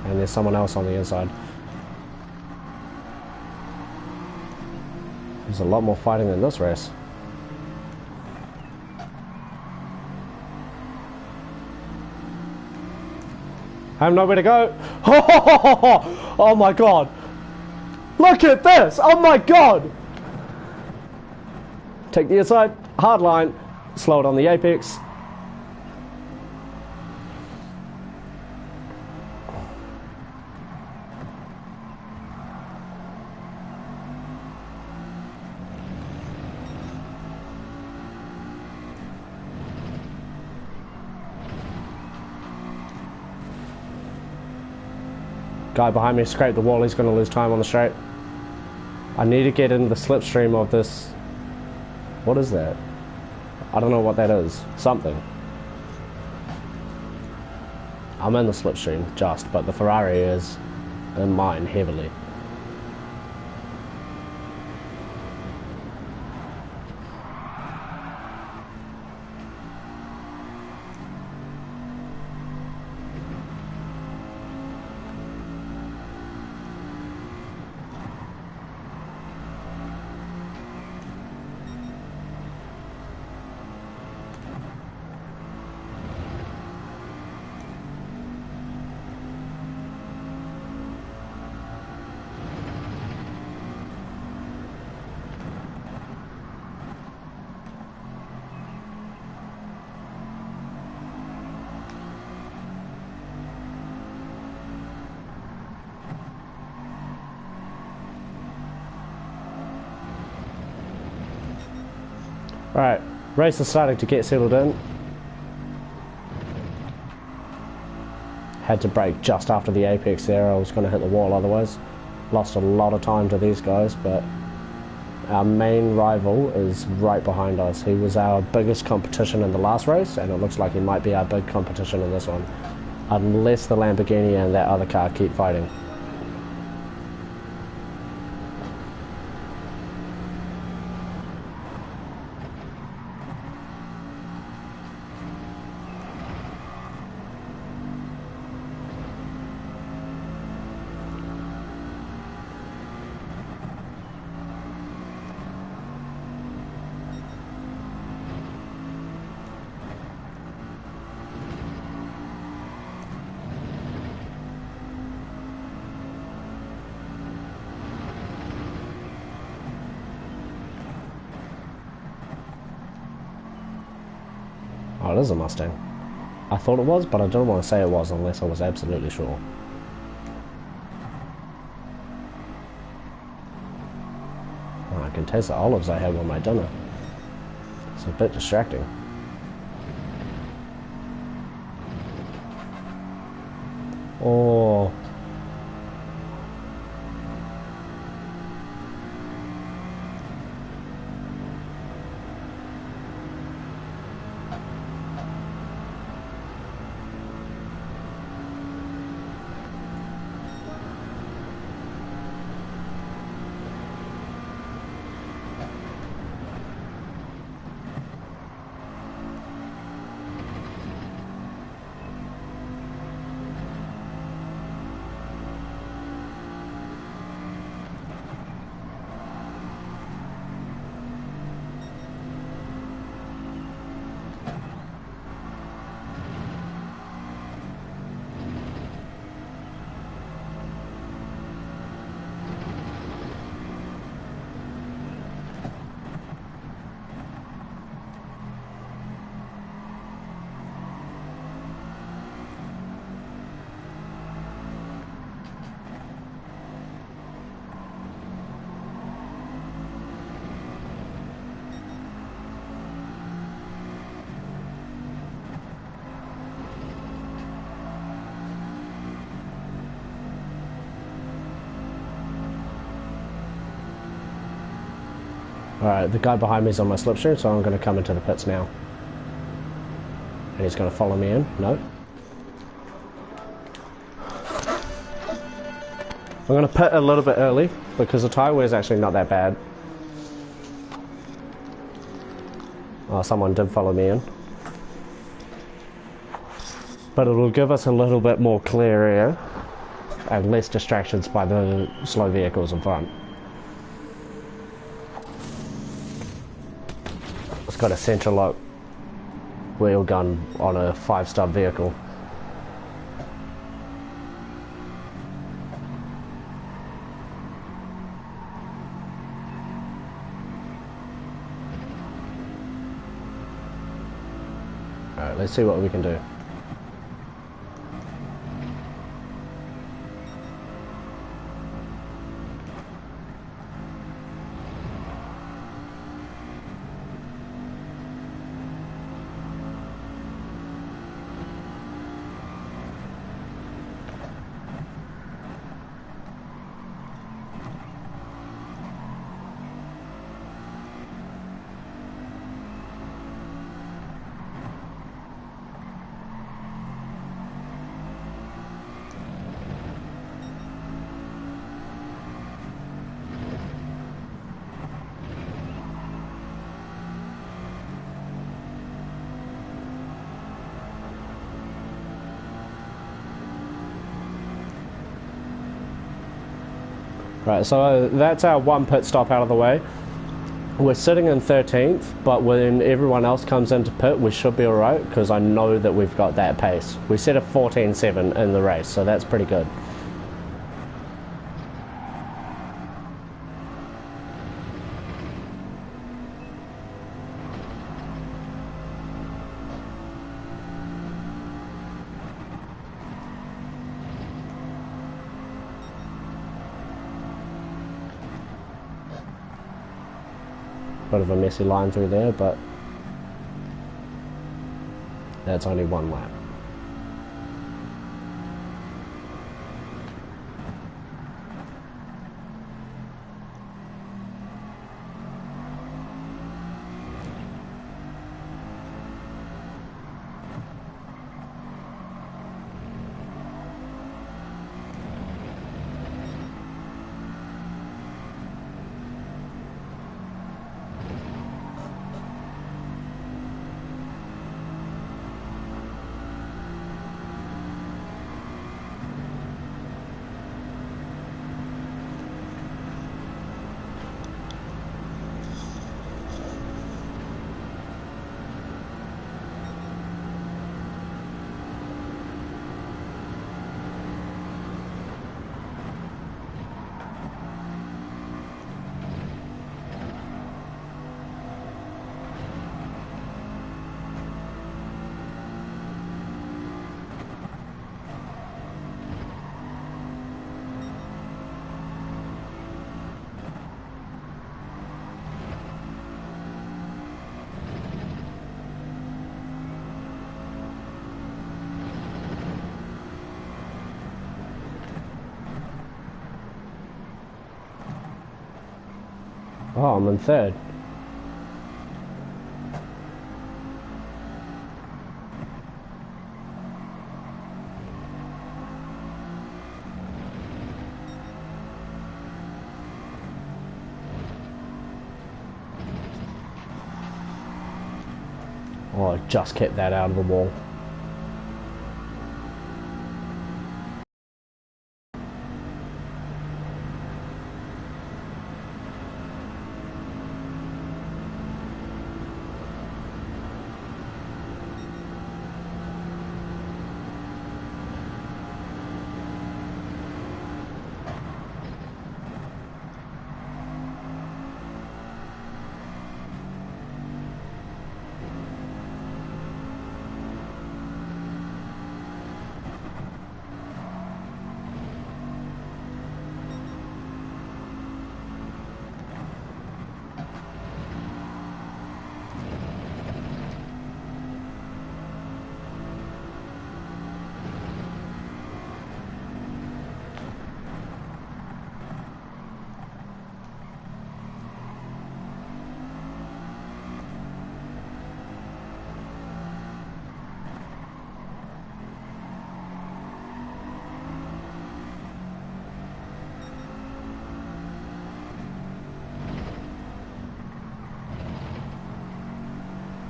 [SPEAKER 1] And there's someone else on the inside. There's a lot more fighting in this race. I have nowhere to go. Oh my god. Look at this. Oh my god. Take the inside. Hard line. Slow it on the apex. Guy behind me scraped the wall, he's going to lose time on the straight. I need to get in the slipstream of this. What is that? I don't know what that is. Something. I'm in the slipstream, just, but the Ferrari is in mine heavily. Alright, race is starting to get settled in. Had to brake just after the apex there, I was going to hit the wall otherwise. Lost a lot of time to these guys, but our main rival is right behind us. He was our biggest competition in the last race, and it looks like he might be our big competition in this one. Unless the Lamborghini and that other car keep fighting. Oh, it is a Mustang. I thought it was, but I don't want to say it was unless I was absolutely sure. Oh, I can taste the olives I had with my dinner. It's a bit distracting. Oh. Alright, the guy behind me is on my slipstream, so I'm going to come into the pits now. And he's going to follow me in. No. I'm going to pit a little bit early, because the tyre wear is actually not that bad. Oh, someone did follow me in. But it'll give us a little bit more clear air, and less distractions by the slow vehicles in front. Got a central lock wheel gun on a 5-stud vehicle. Alright, let's see what we can do. Right, so that's our one pit stop out of the way. We're sitting in 13th, but when everyone else comes into pit, we should be alright, because I know that we've got that pace. We set a 14.7 in the race, so that's pretty good. Bit of a messy line through there, but That's only one lap. Oh, I'm in third. Oh, I just kept that out of the wall.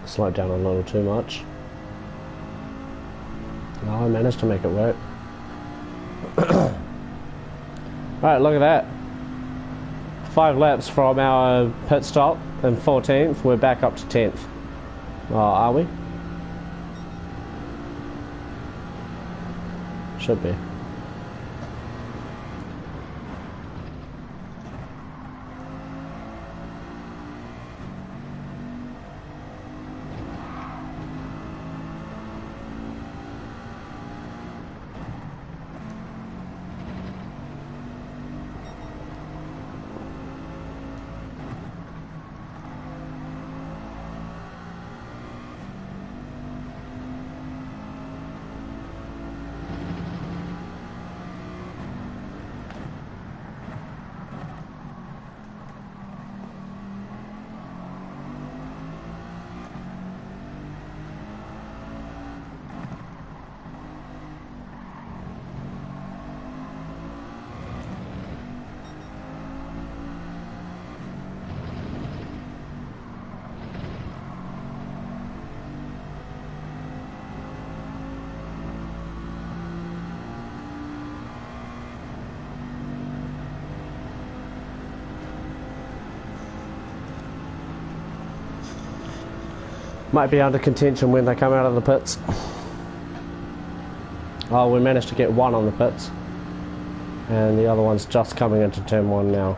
[SPEAKER 1] Slowed down a little too much. No, I managed to make it work. Right, look at that. 5 laps from our pit stop in 14th, we're back up to 10th. Oh, are we? Should be. Might be under contention when they come out of the pits. Oh, we managed to get one on the pits. And the other one's just coming into turn 1 now.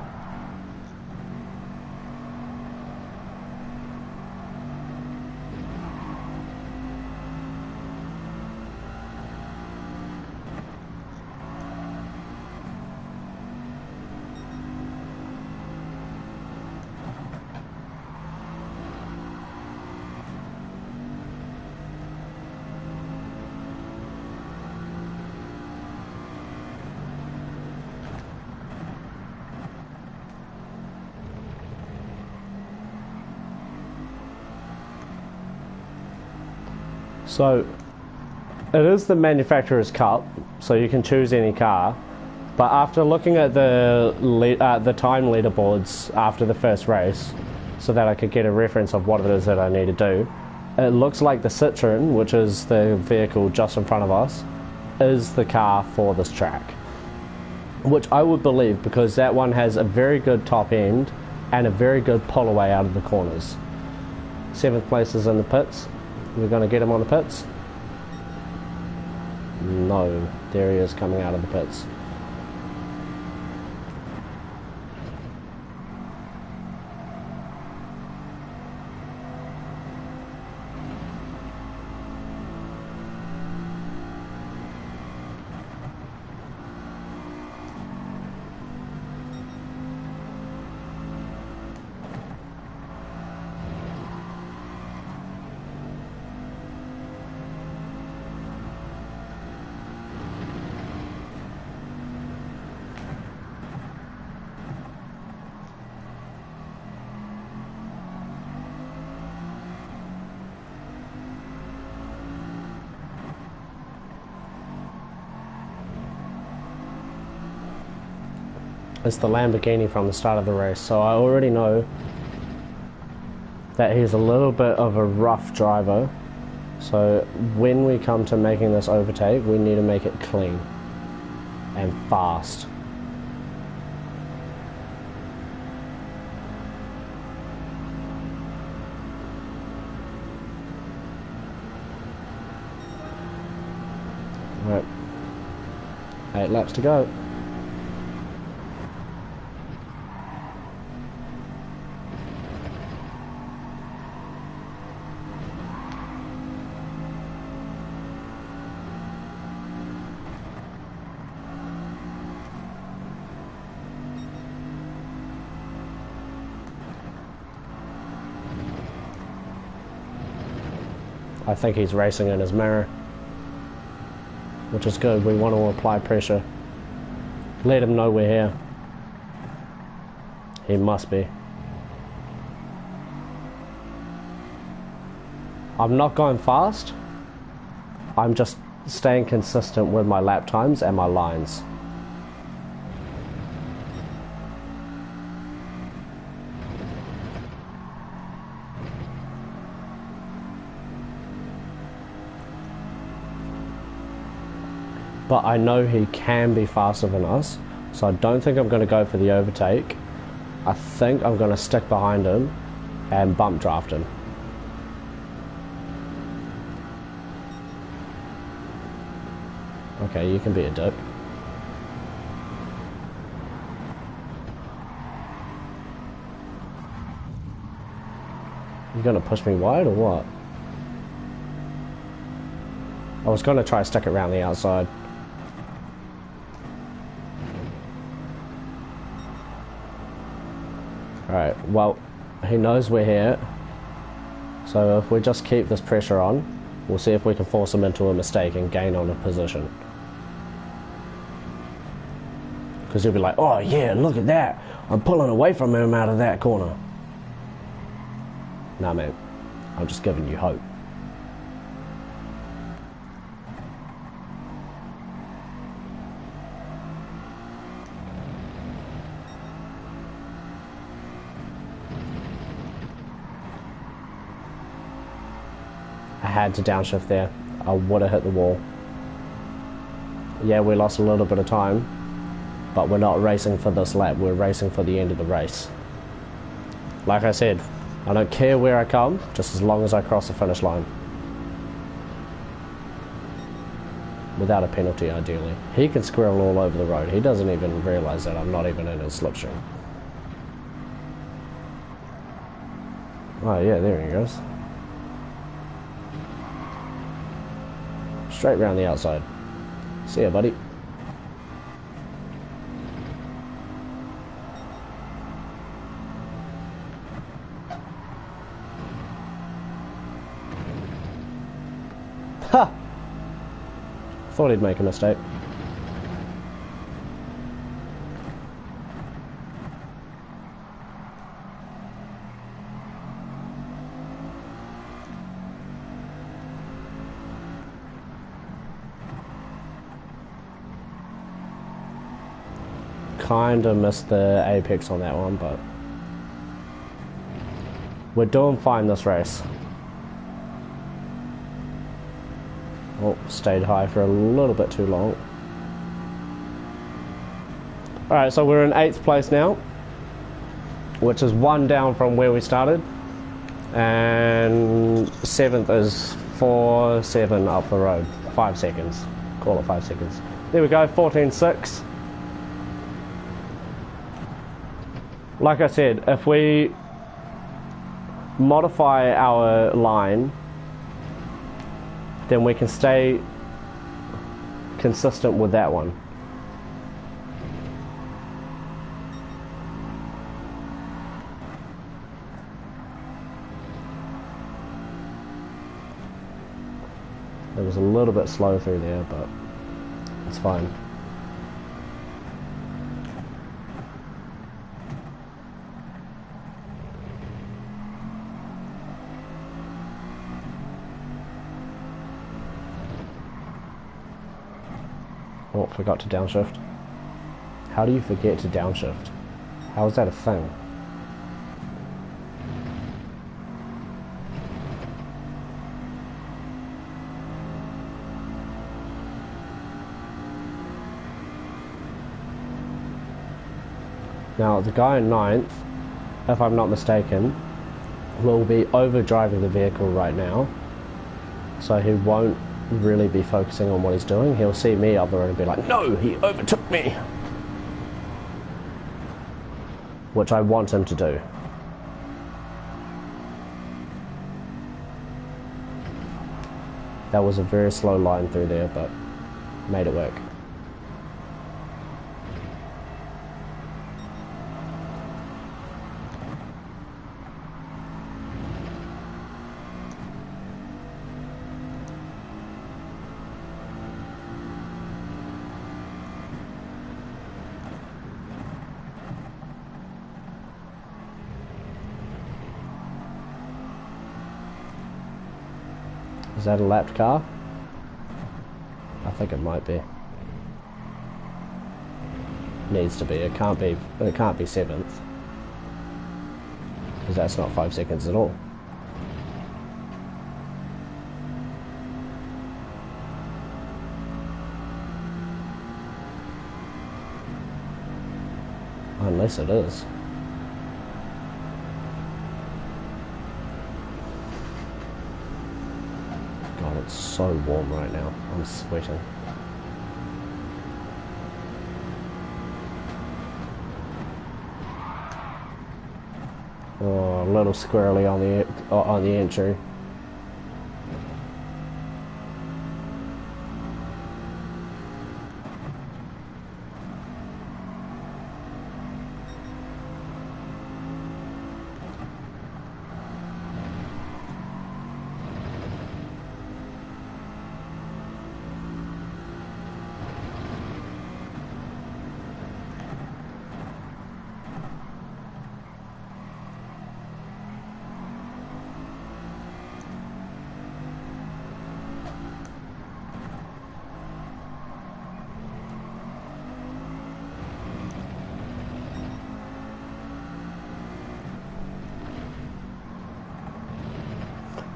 [SPEAKER 1] So it is the manufacturer's cup, so you can choose any car. But after looking at the time leaderboards after the first race, so that I could get a reference of what it is that I need to do, it looks like the Citroen, which is the vehicle just in front of us, is the car for this track. Which I would believe, because that one has a very good top end and a very good pull away out of the corners. 7th place is in the pits. We're going to get him on the pits. No, there he is coming out of the pits. It's the Lamborghini from the start of the race, so I already know that he's a little bit of a rough driver. So when we come to making this overtake, we need to make it clean and fast. Right, 8 laps to go. I think he's racing in his mirror, which is good. We want to apply pressure. Let him know we're here. He must be. I'm not going fast. I'm just staying consistent with my lap times and my lines. But I know he can be faster than us, so I don't think I'm going to go for the overtake. I think I'm going to stick behind him and bump draft him. Okay, you can be a dick. You going to push me wide or what? I was going to try to stick it around the outside. Alright, well, he knows we're here, so if we just keep this pressure on, we'll see if we can force him into a mistake and gain on a position. Because he'll be like, oh yeah, look at that, I'm pulling away from him out of that corner. Nah man, I'm just giving you hope. I had to downshift there. I would have hit the wall. Yeah, we lost a little bit of time, but we're not racing for this lap, we're racing for the end of the race. Like I said, I don't care where I come, just as long as I cross the finish line. Without a penalty, ideally. He can squirrel all over the road. He doesn't even realise that I'm not even in his slipstream. Oh yeah, there he goes. Straight round the outside. See ya, buddy. Ha! Thought he'd make a mistake. kind of missed the apex on that one, but we're doing fine this race. Oh, stayed high for a little bit too long. Alright, so we're in 8th place now, which is 1 down from where we started, and 7th is 4-7 up the road. 5 seconds. Call it 5 seconds. There we go, 14.6. Like I said, if we modify our line, then we can stay consistent with that one. It was a little bit slow through there, but it's fine. Oh, forgot to downshift. How do you forget to downshift? How is that a thing? Now, the guy in 9th, if I'm not mistaken, will be overdriving the vehicle right now, so he won't really be focusing on what he's doing. He'll see me up the road and be like, no, he overtook me! Which I want him to do. That was a very slow line through there, but made it work. Is that a lapped car? I think it might be. Needs to be. It can't be 7th. Because that's not 5 seconds at all. Unless it is. God, it's so warm right now. I'm sweating. Oh, a little squirrely on the entry.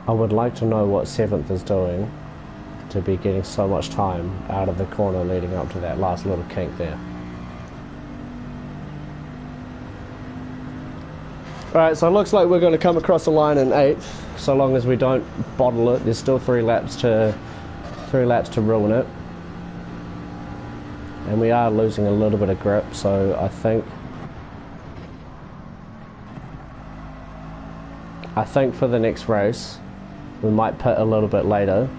[SPEAKER 1] I would like to know what 7th is doing to be getting so much time out of the corner leading up to that last little kink there. Alright, so it looks like we're going to come across the line in 8th, so long as we don't bottle it. There's still 3 laps to ruin it. And we are losing a little bit of grip, so I think for the next race we might pit a little bit later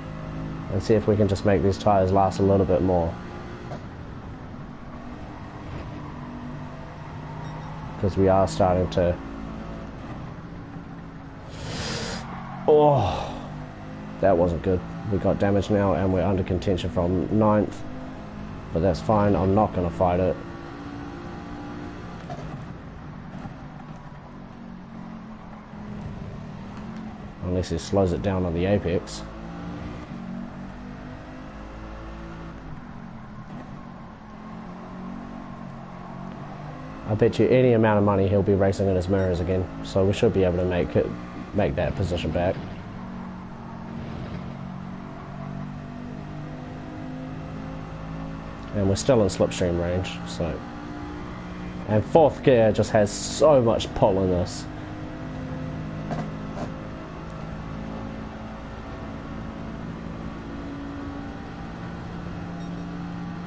[SPEAKER 1] and see if we can just make these tyres last a little bit more. Because we are starting to... Oh, that wasn't good. We got damage now and we're under contention from 9th. But that's fine, I'm not going to fight it. Unless he slows it down on the apex. I bet you any amount of money he'll be racing in his mirrors again. So we should be able to make that position back. And we're still in slipstream range, so. And fourth gear just has so much pull in this.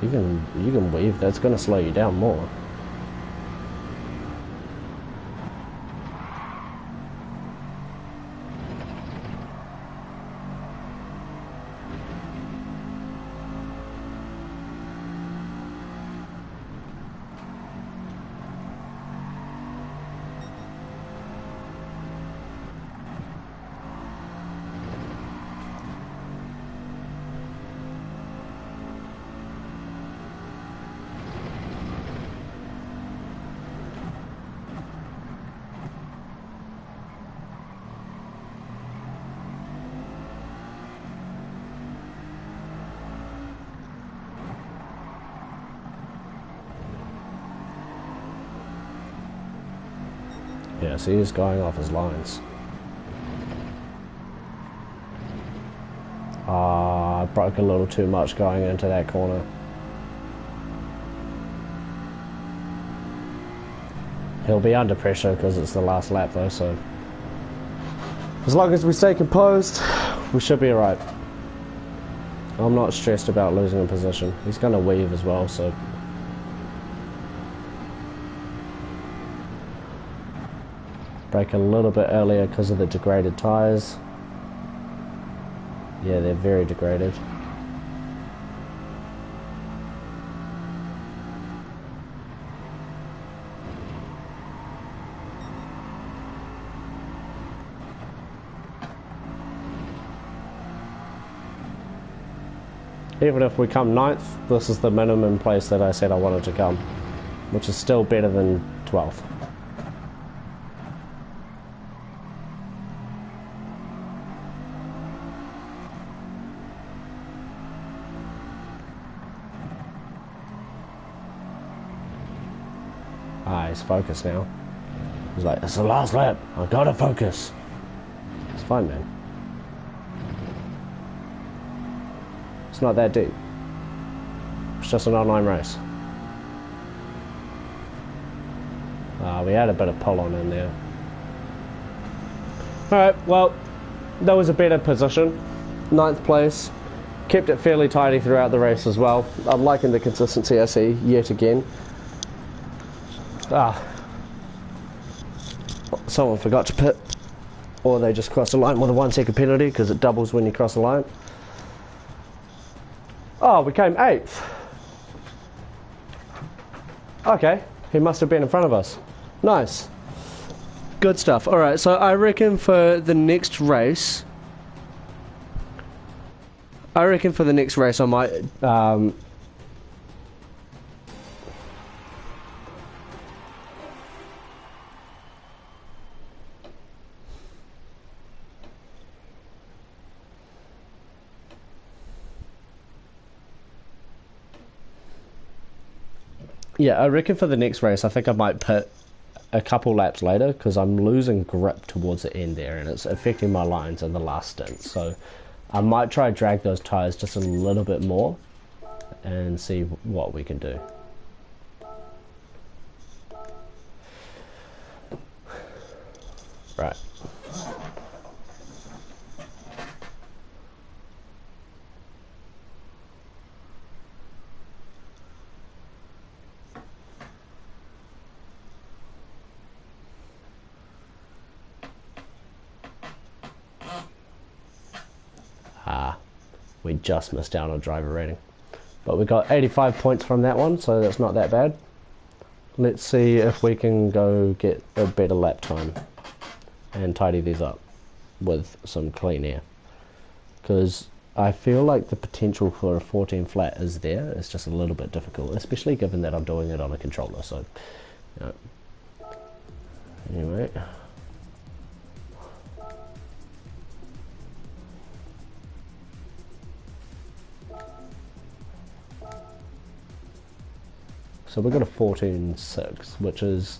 [SPEAKER 1] You can weave, that's going to slow you down more. Yeah, so he's going off his lines. I broke a little too much going into that corner. He'll be under pressure because it's the last lap though, so as long as we stay composed, we should be alright. I'm not stressed about losing a position. He's going to weave as well, so brake a little bit earlier because of the degraded tyres. Yeah, they're very degraded. Even if we come 9th, this is the minimum place that I said I wanted to come, which is still better than 12th. He's focused now. He's like, it's the last lap, I gotta focus. It's fine, man. It's not that deep. It's just an online race. We had a bit of pull on in there. Alright, well, that was a better position. 9th place. Kept it fairly tidy throughout the race as well. I'm liking the consistency I see yet again. Someone forgot to pit, or they just crossed the line with a 1 second penalty because it doubles when you cross the line. Oh, we came 8th. Okay, he must have been in front of us. Nice. Good stuff. Alright, so I reckon for the next race, I might yeah, I reckon for the next race, I think I might pit a couple laps later because I'm losing grip towards the end there and it's affecting my lines in the last stint. So I might try to drag those tyres just a little bit more and see what we can do. Right. We just missed out on driver rating, but we got 85 points from that one, so that's not that bad. Let's see if we can go get a better lap time and tidy these up with some clean air, because I feel like the potential for a 14 flat is there. It's just a little bit difficult, especially given that I'm doing it on a controller. So anyway, So we got a 14.6, which is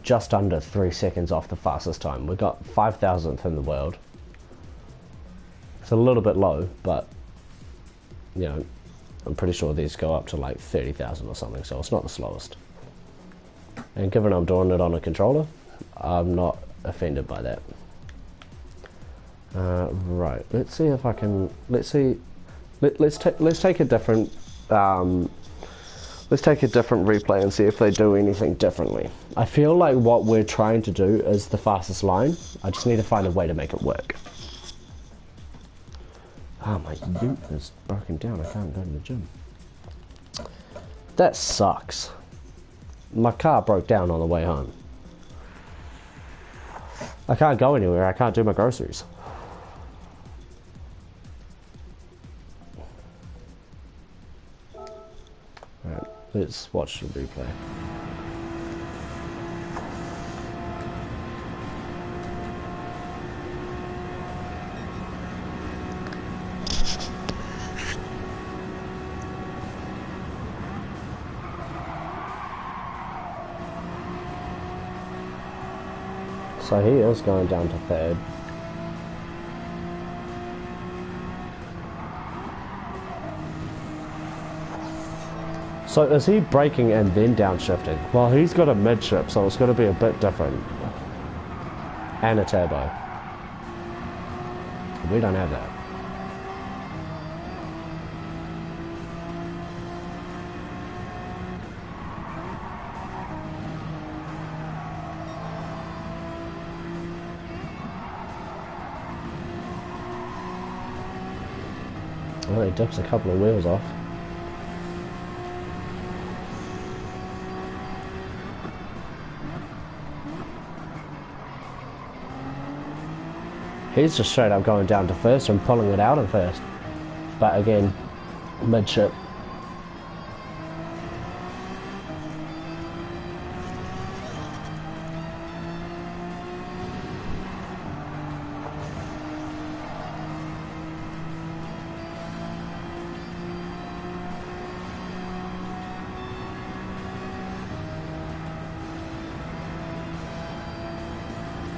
[SPEAKER 1] just under 3 seconds off the fastest time. We got 5,000th in the world. It's a little bit low, but you know, I'm pretty sure these go up to like 30,000 or something, so it's not the slowest. And given I'm doing it on a controller, I'm not offended by that. Right, let's see if I can. Let's take a different. Let's take a different replay and see if they do anything differently. I feel like what we're trying to do is the fastest line. I just need to find a way to make it work. Oh, my ute is broken down. I can't go to the gym. That sucks. My car broke down on the way home. I can't go anywhere. I can't do my groceries. Alright, let's watch the replay. So he is going down to third. So is he braking and then downshifting? Well, he's got a midship, so it's going to be a bit different. And a turbo. We don't have that. Well, he dips a couple of wheels off. He's just straight up going down to first and pulling it out in first. But again, midship.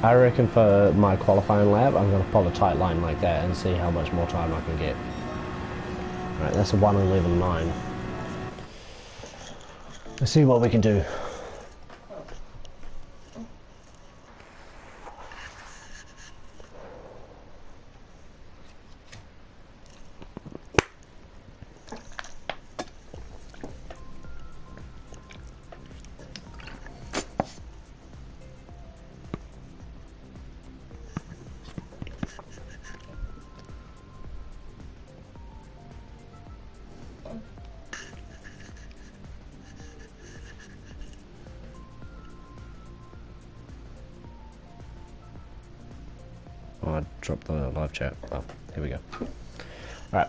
[SPEAKER 1] I reckon for my qualifying lap, I'm going to pull a tight line like that and see how much more time I can get. Alright, that's a 1:11.9. Let's see what we can do. Oh, I dropped the live chat. Oh, here we go. Alright.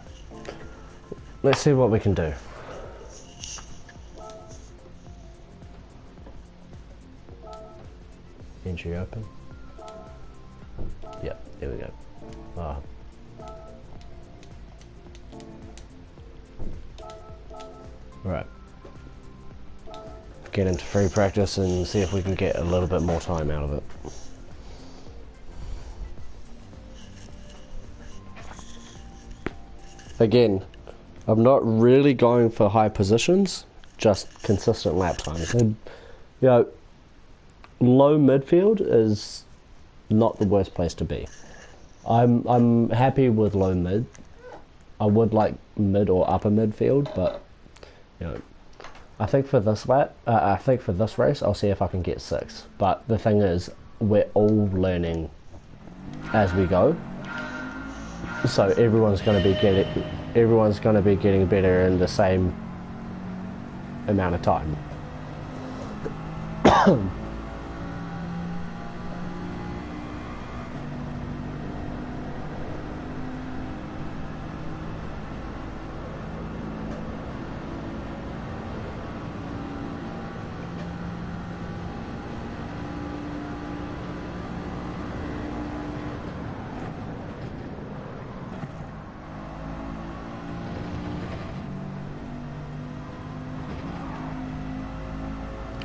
[SPEAKER 1] Let's see what we can do. Entry open. Yep, there we go. Ah. Right. Get into free practice and see if we can get a little bit more time out of it. Again, I'm not really going for high positions, just consistent lap times. And, you know, low midfield is not the worst place to be. I'm happy with low mid. I would like mid or upper midfield, but you know, I think for this lap, I think for this race, I'll see if I can get 6. But the thing is, we're all learning as we go. So everyone's going to be getting better in the same amount of time.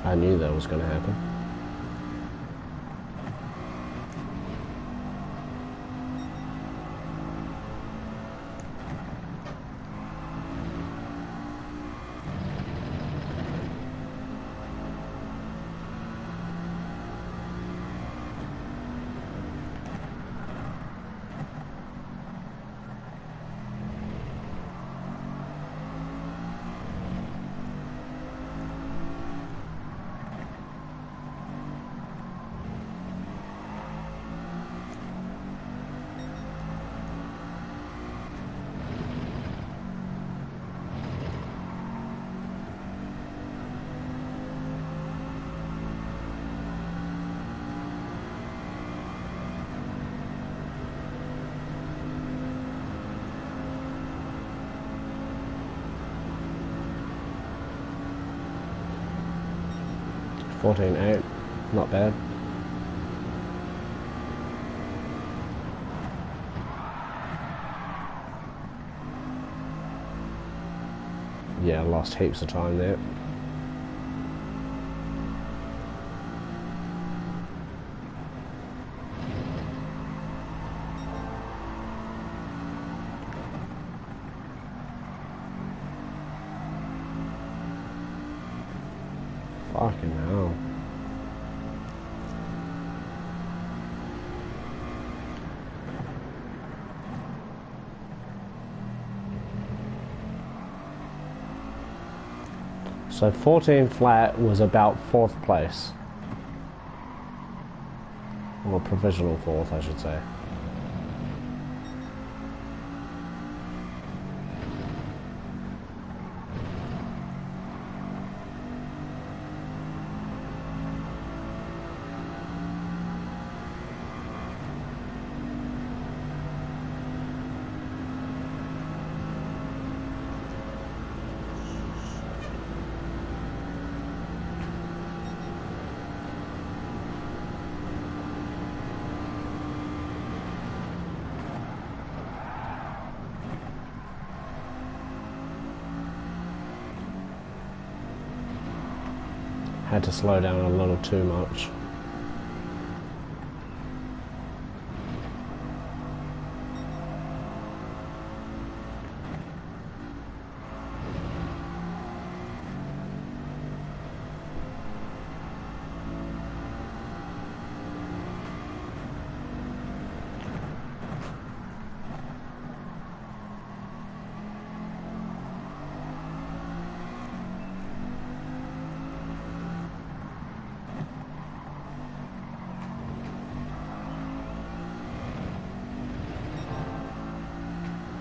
[SPEAKER 1] I knew that was going to happen. $14.8, not bad. Yeah, I lost heaps of time there. Fucking hell. So 14 flat was about 4th place. Or provisional 4th, I should say. Had to slow down a little too much.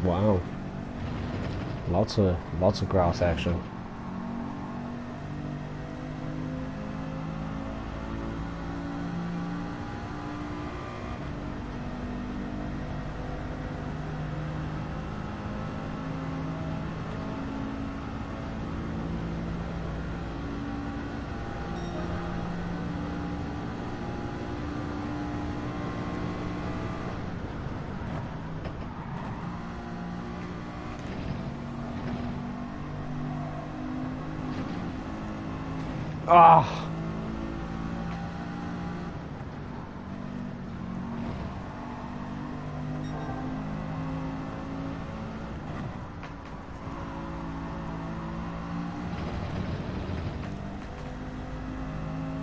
[SPEAKER 1] Wow. Lots of grass action. Ah.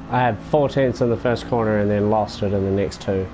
[SPEAKER 1] I had 4/10 in the first corner and then lost it in the next two.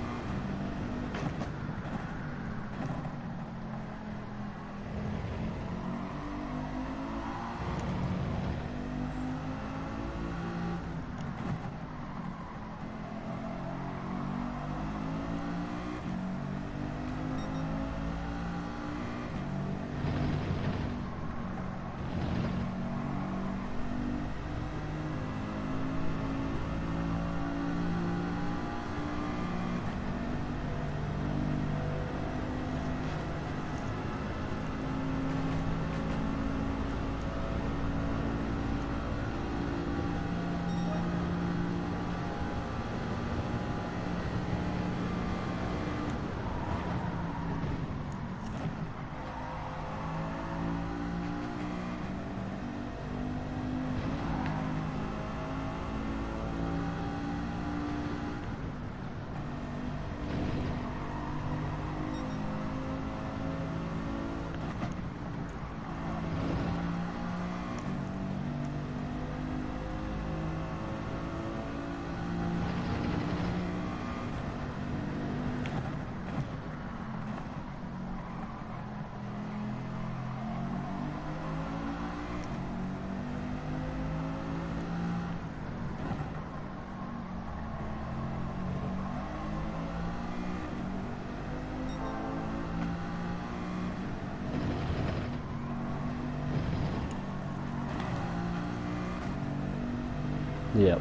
[SPEAKER 1] Yep.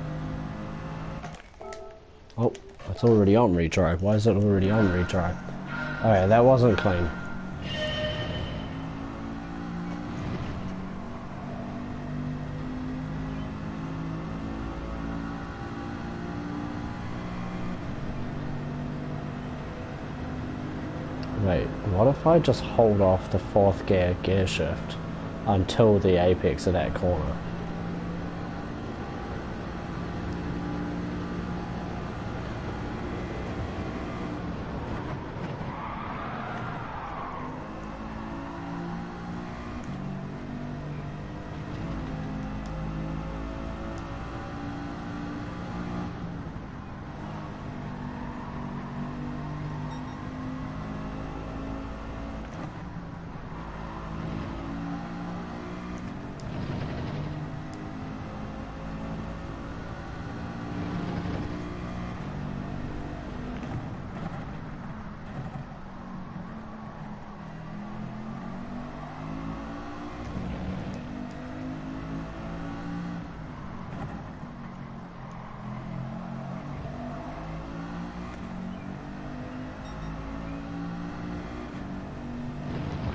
[SPEAKER 1] Oh, it's already on retry. Why is it already on retry? Okay, that wasn't clean. Wait, what if I just hold off the 4th gear shift until the apex of that corner?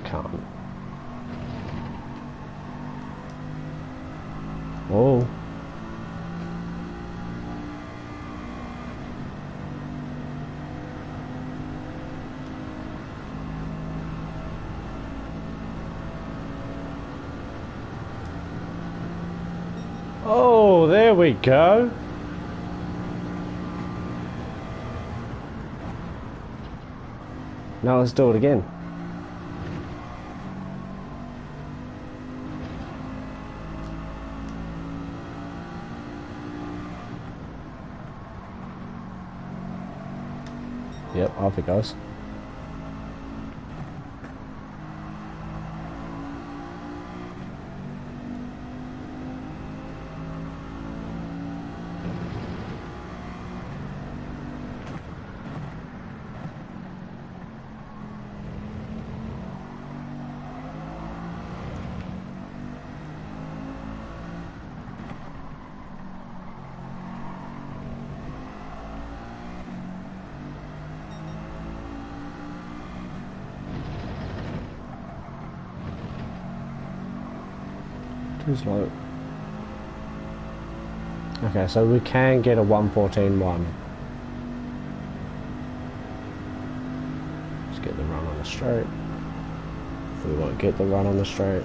[SPEAKER 1] Can't. Oh. Oh, there we go. Now let's do it again. Yep, off it goes. Too slow. Okay, so we can get a 1:14.1. Let's get the run on the straight. If we won't get the run on the straight.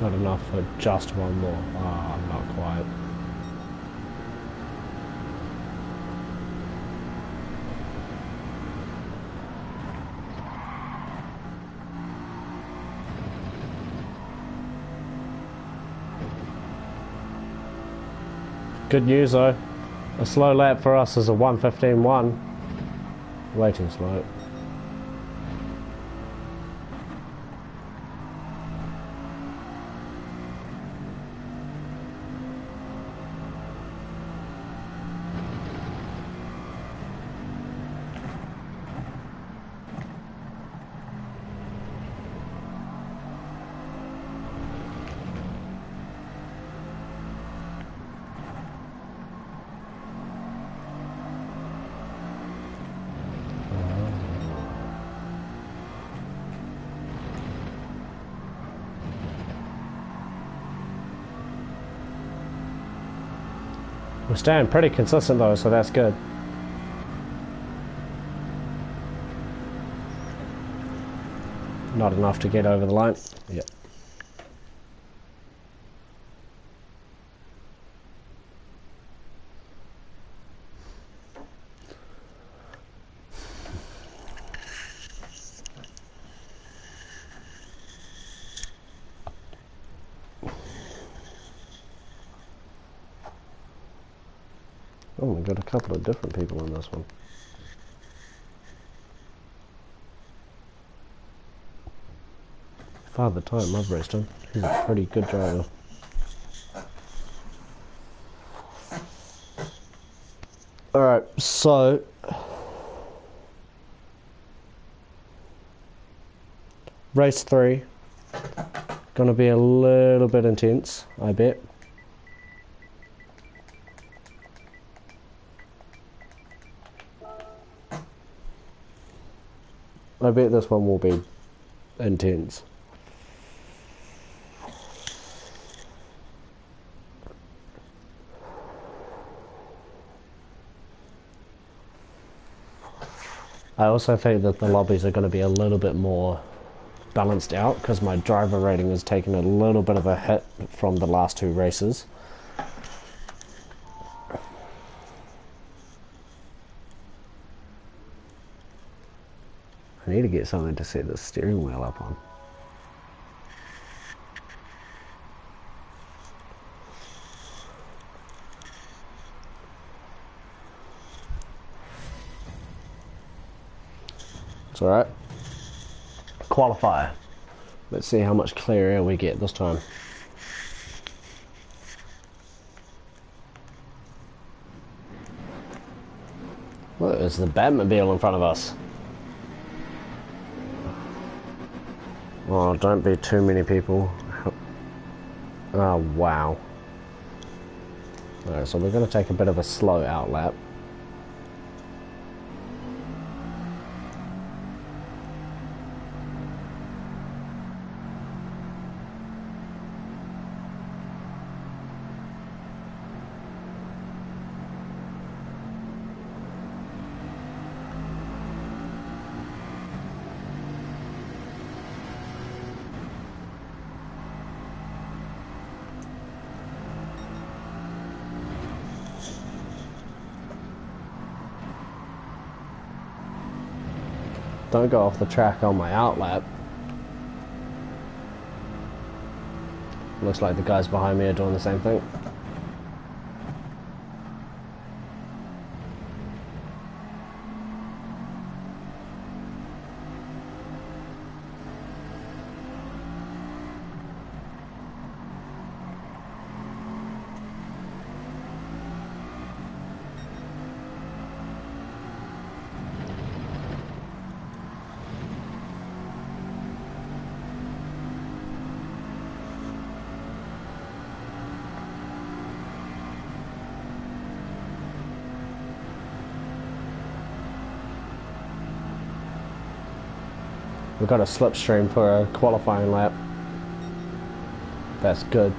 [SPEAKER 1] Got enough for just one more. Ah, not quite. Good news though. A slow lap for us is a 1:15.1. Way too slow. We're staying pretty consistent though, so that's good. Not enough to get over the line. Yep. Oh, we got a couple of different people in this one. Father Time, I've raced him. He's a pretty good driver. Alright, so race 3. Gonna be a little bit intense, I bet. I bet this one will be intense. I also think that the lobbies are going to be a little bit more balanced out because my driver rating has taken a little bit of a hit from the last 2 races. I need to get something to set the steering wheel up on. It's alright. Qualifier. Let's see how much clear air we get this time. Look, there's the Batmobile in front of us. Oh, don't be too many people. Oh, wow. Alright, so we're going to take a bit of a slow out lap. Don't go off the track on my out lap. Looks like the guys behind me are doing the same thing. We've got a slipstream for a qualifying lap. That's good.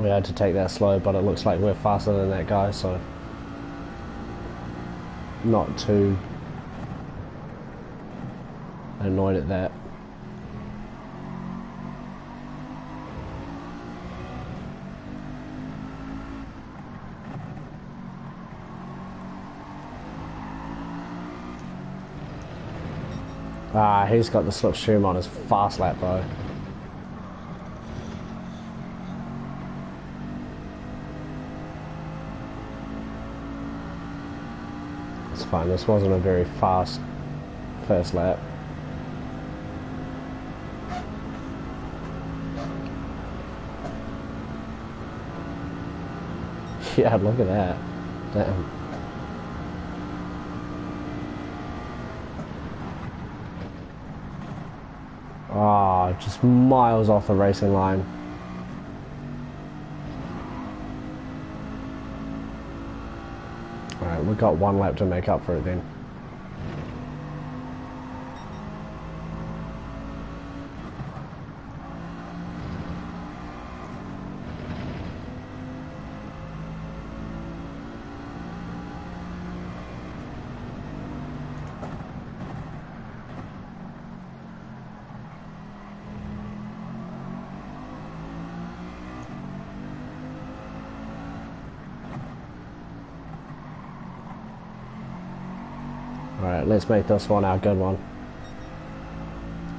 [SPEAKER 1] we had to take that slow, but it looks like we're faster than that guy, so not too annoyed at that. Ah, he's got the slipstream on his fast lap, bro. It's fine, this wasn't a very fast first lap. Yeah, look at that. Damn. Ah, just miles off the racing line. Alright, we've got one lap to make up for it then. Alright, let's make this one our good one.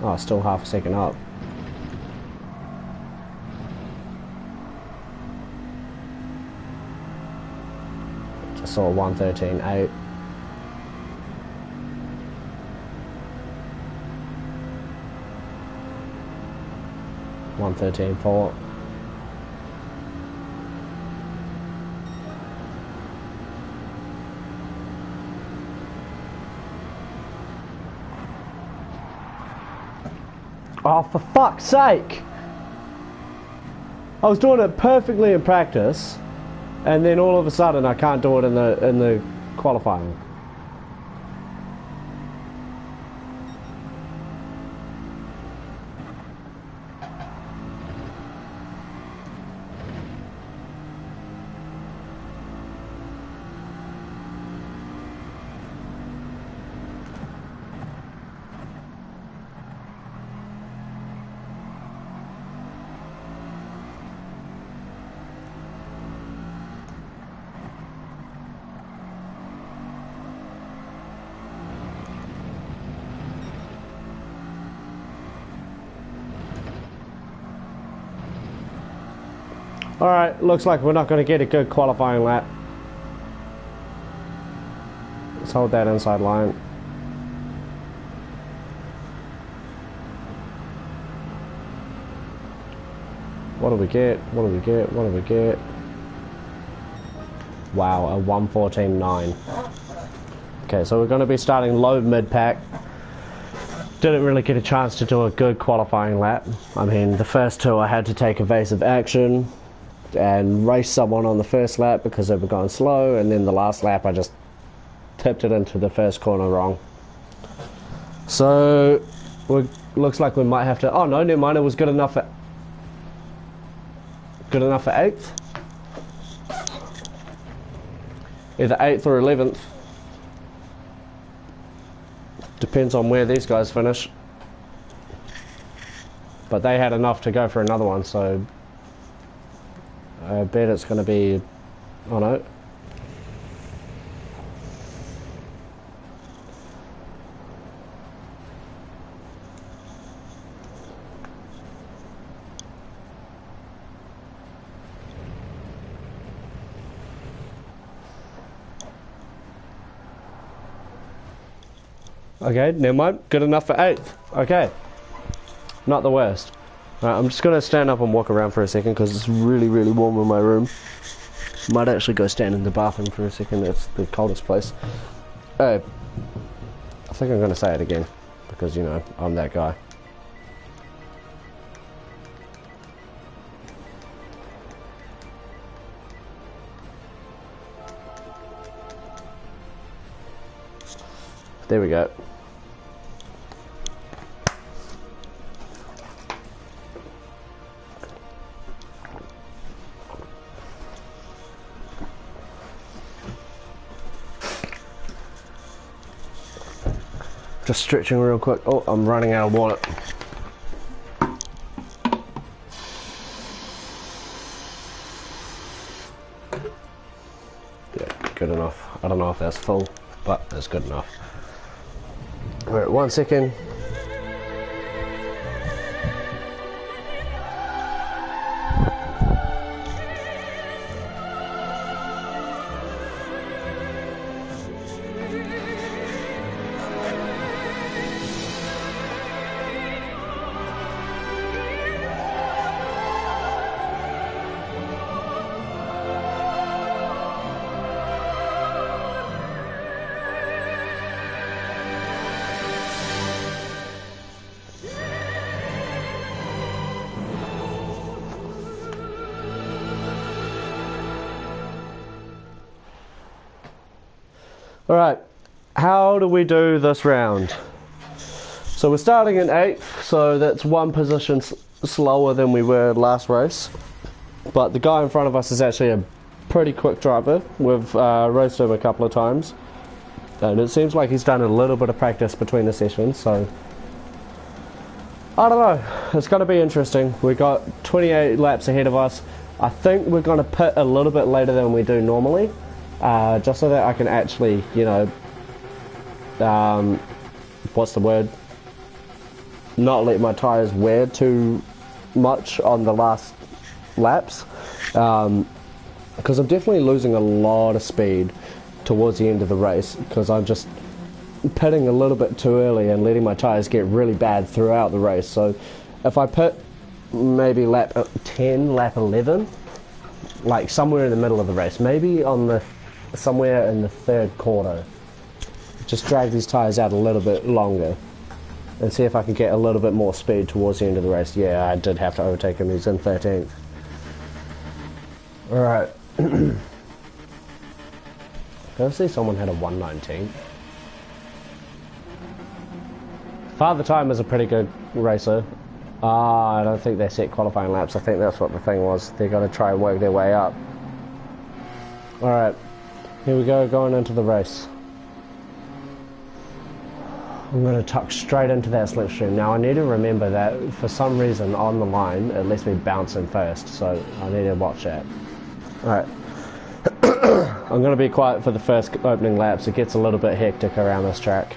[SPEAKER 1] Oh, still half a second up. Just saw 1:13.8. $1:13.4. Oh, for fuck's sake! I was doing it perfectly in practice, and then all of a sudden I can't do it in the qualifying. Alright, looks like we're not going to get a good qualifying lap. Let's hold that inside line. What do we get? What do we get? What do we get? Wow, a 1:14.9. Okay, so we're going to be starting low mid-pack. Didn't really get a chance to do a good qualifying lap. I mean, the first two I had to take evasive action and race someone on the first lap because they were going slow, and then the last lap I just tipped it into the first corner wrong. So looks like we might have to, oh no, never mind, it was good enough for 8th, either 8th or 11th, depends on where these guys finish, but they had enough to go for another one, so I bet it's going to be, oh no. Okay, never mind. Good enough for 8th. Okay. Not the worst. Right, I'm just going to stand up and walk around for a second because it's really, really warm in my room. Might actually go stand in the bathroom for a second. It's the coldest place. I think I'm going to say it again because, you know, I'm that guy. There we go. Just stretching real quick. Oh, I'm running out of water. Yeah, good enough. I don't know if that's full, but that's good enough. Alright, 1 second. Alright, how do we do this round? So we're starting in 8th, so that's 1 position slower than we were last race. But the guy in front of us is actually a pretty quick driver. We've raced him a couple of times. And it seems like he's done a little bit of practice between the sessions, so I don't know, it's going to be interesting. We've got 28 laps ahead of us. I think we're going to pit a little bit later than we do normally. Just so that I can actually, you know, what's the word? Not let my tyres wear too much on the last laps. Because I'm definitely losing a lot of speed towards the end of the race because I'm just pitting a little bit too early and letting my tyres get really bad throughout the race. So if I pit maybe lap 10, lap 11, like somewhere in the middle of the race, maybe on the somewhere in the 3rd quarter, just drag these tyres out a little bit longer and see if I can get a little bit more speed towards the end of the race. Yeah, I did have to overtake him. He's in 13th. Alright. Did I see someone had a 119? Father Time is a pretty good racer. I don't think they set qualifying laps. I think that's what the thing was. They're going to try and work their way up. Alright. Here we go, going into the race. I'm going to tuck straight into that slipstream. Now I need to remember that for some reason on the line it lets me bounce in first, so I need to watch that. Alright. I'm going to be quiet for the first opening laps. It gets a little bit hectic around this track.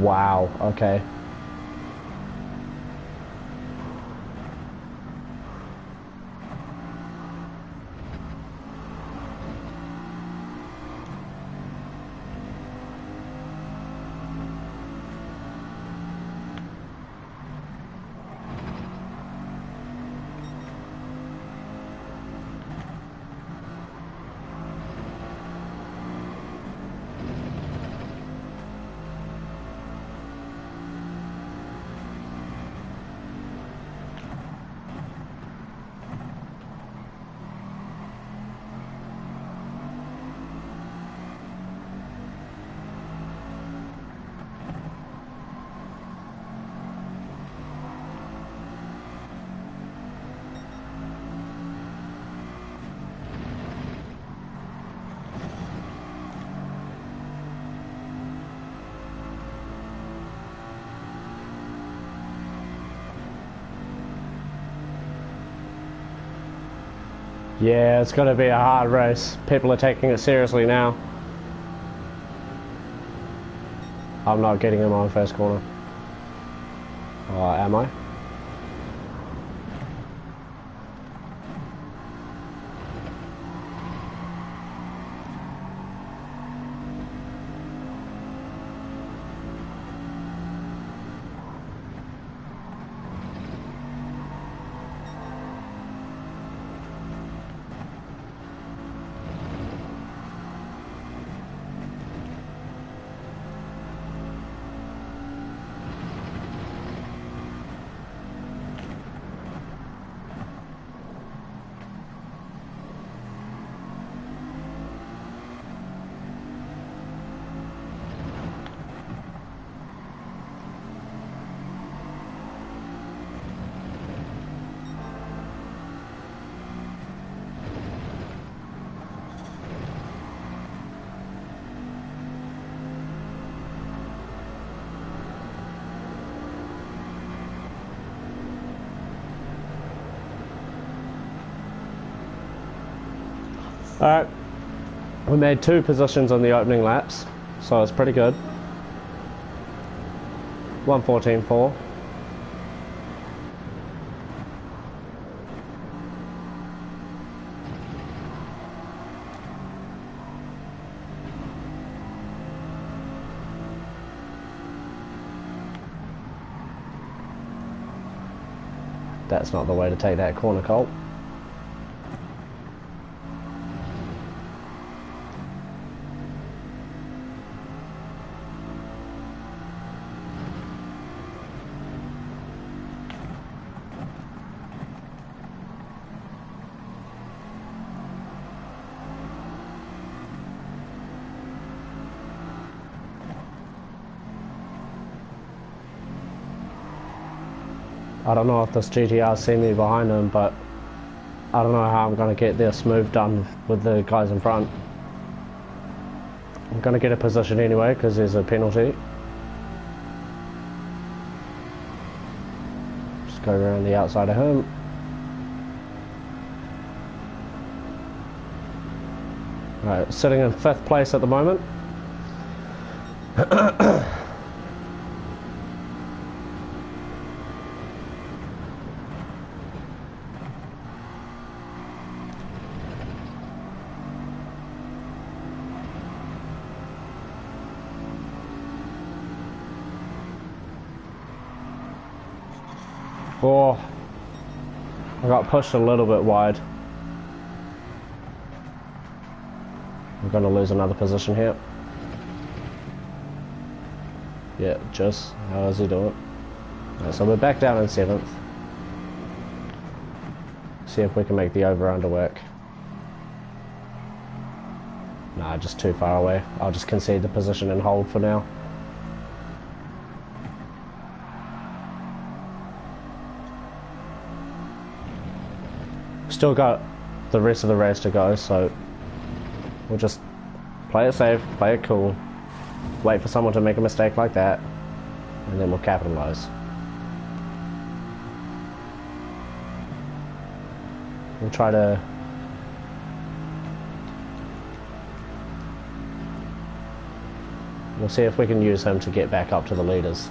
[SPEAKER 1] Wow, okay. Yeah, it's going to be a hard race. People are taking it seriously now. I'm not getting him on first corner. Am I? Alright, we made 2 positions on the opening laps, so it's pretty good. 1:14.4. That's not the way to take that corner, Colt. I don't know if this GTR see me behind him, but I don't know how I'm going to get this move done with the guys in front. I'm going to get a position anyway because there's a penalty. Just go around the outside of him. Alright, sitting in 5th place at the moment. Oh, I got pushed a little bit wide. I'm going to lose another position here. Yeah, just how is he doing? Right, so we're back down in 7th. See if we can make the over-under work. Nah, just too far away. I'll just concede the position and hold for now. Still got the rest of the race to go, so we'll just play it safe, play it cool, wait for someone to make a mistake like that, and then we'll capitalize. We'll try to we'll see if we can use him to get back up to the leaders.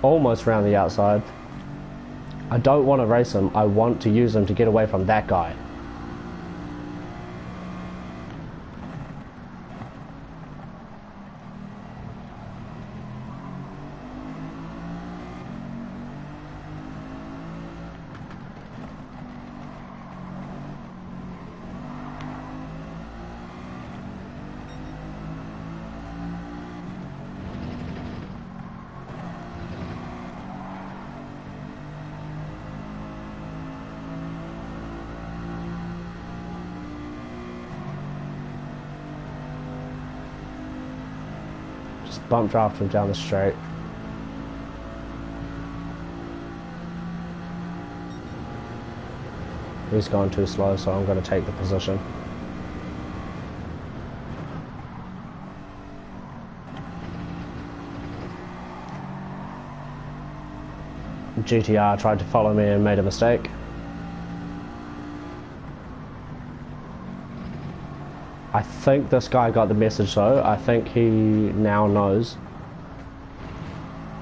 [SPEAKER 1] Almost round the outside. I don't want to race him, I want to use him to get away from that guy. Bump draft him down the straight. He's going too slow, so I'm going to take the position. GTR tried to follow me and made a mistake. I think this guy got the message though. I think he now knows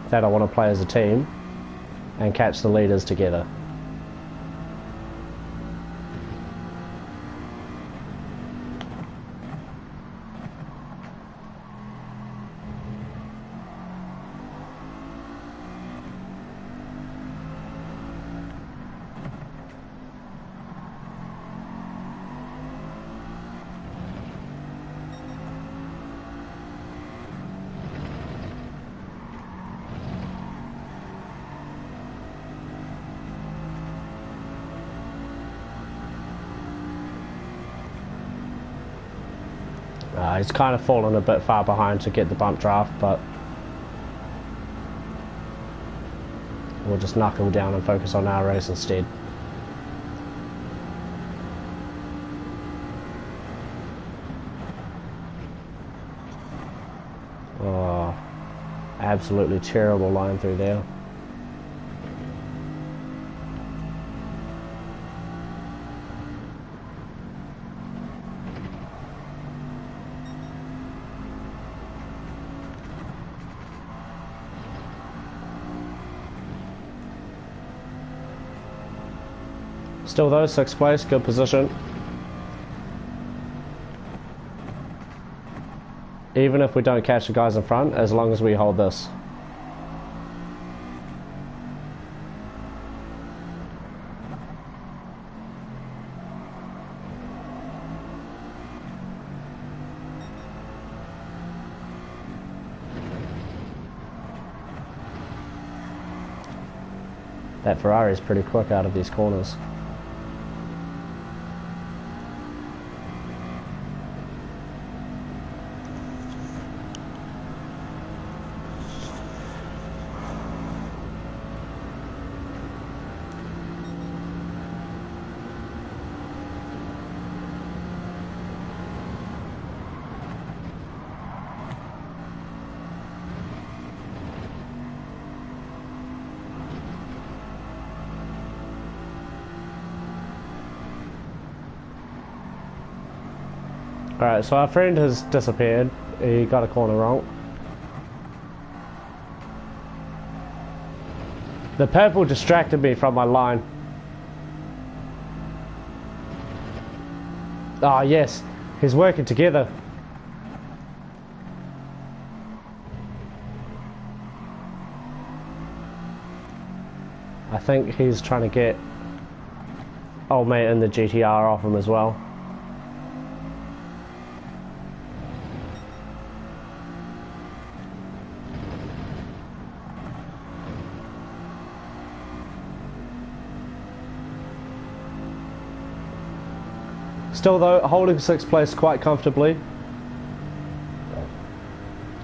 [SPEAKER 1] that I want to play as a team and catch the leaders together. He's kind of fallen a bit far behind to get the bump draft, but we'll just knuckle down and focus on our race instead. Oh, absolutely terrible line through there. Still though, 6th place, good position. Even if we don't catch the guys in front, as long as we hold this. That Ferrari is pretty quick out of these corners. Alright, so our friend has disappeared. He got a corner wrong. The purple distracted me from my line. Ah, yes. He's working together. I think he's trying to get old mate in the GTR off him as well. Still though, holding 6th place quite comfortably.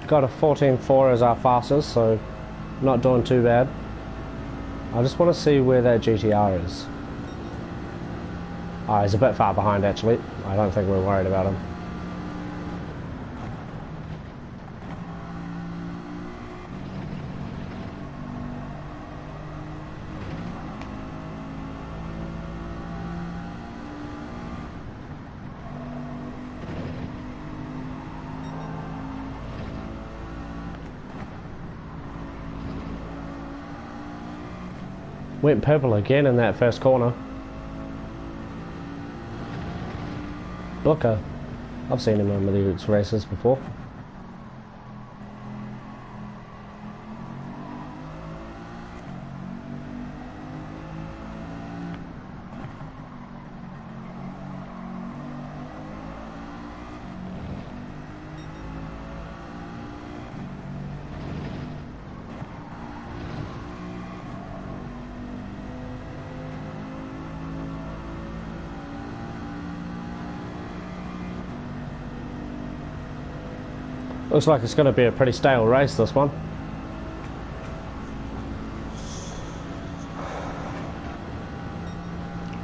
[SPEAKER 1] Got a 14.4 as our fastest, so not doing too bad. I just want to see where that GTR is. He's a bit far behind actually. I don't think we're worried about him. Went purple again in that first corner. Booker. I've seen him in these races before. Looks like it's going to be a pretty stale race, this one.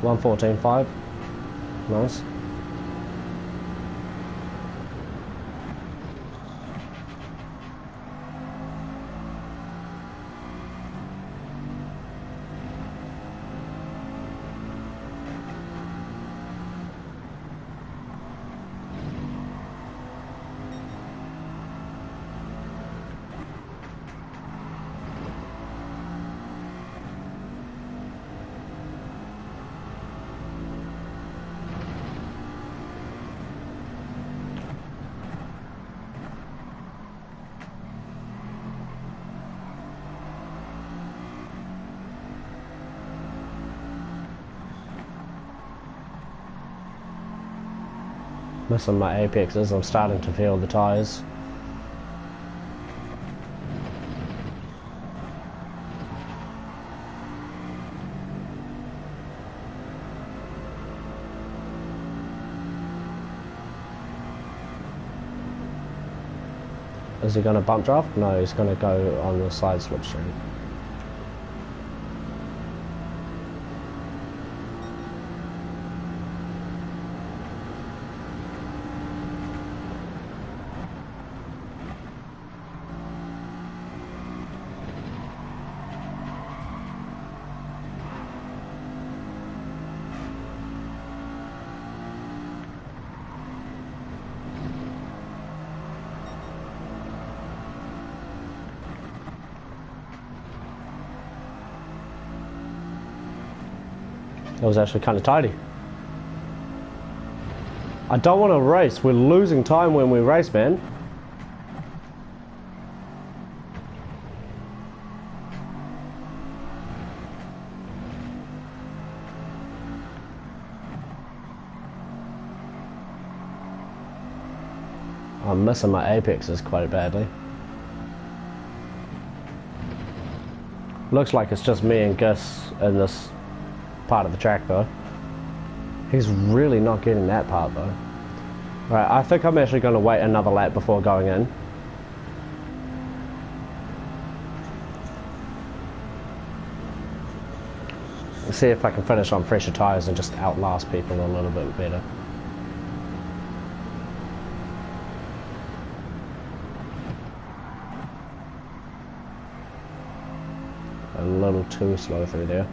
[SPEAKER 1] $1:14.5. Nice. Missing my apexes, I'm starting to feel the tyres. Is he going to bump draft? No, he's going to go on the side slipstream. That was actually kind of tidy. I don't want to race. We're losing time when we race, man. I'm missing my apexes quite badly. Looks like it's just me and Gus in this part of the track though. He's really not getting that part though. Right, I think I'm actually going to wait another lap before going in. See if I can finish on fresher tyres and just outlast people a little bit better. A little too slow through there.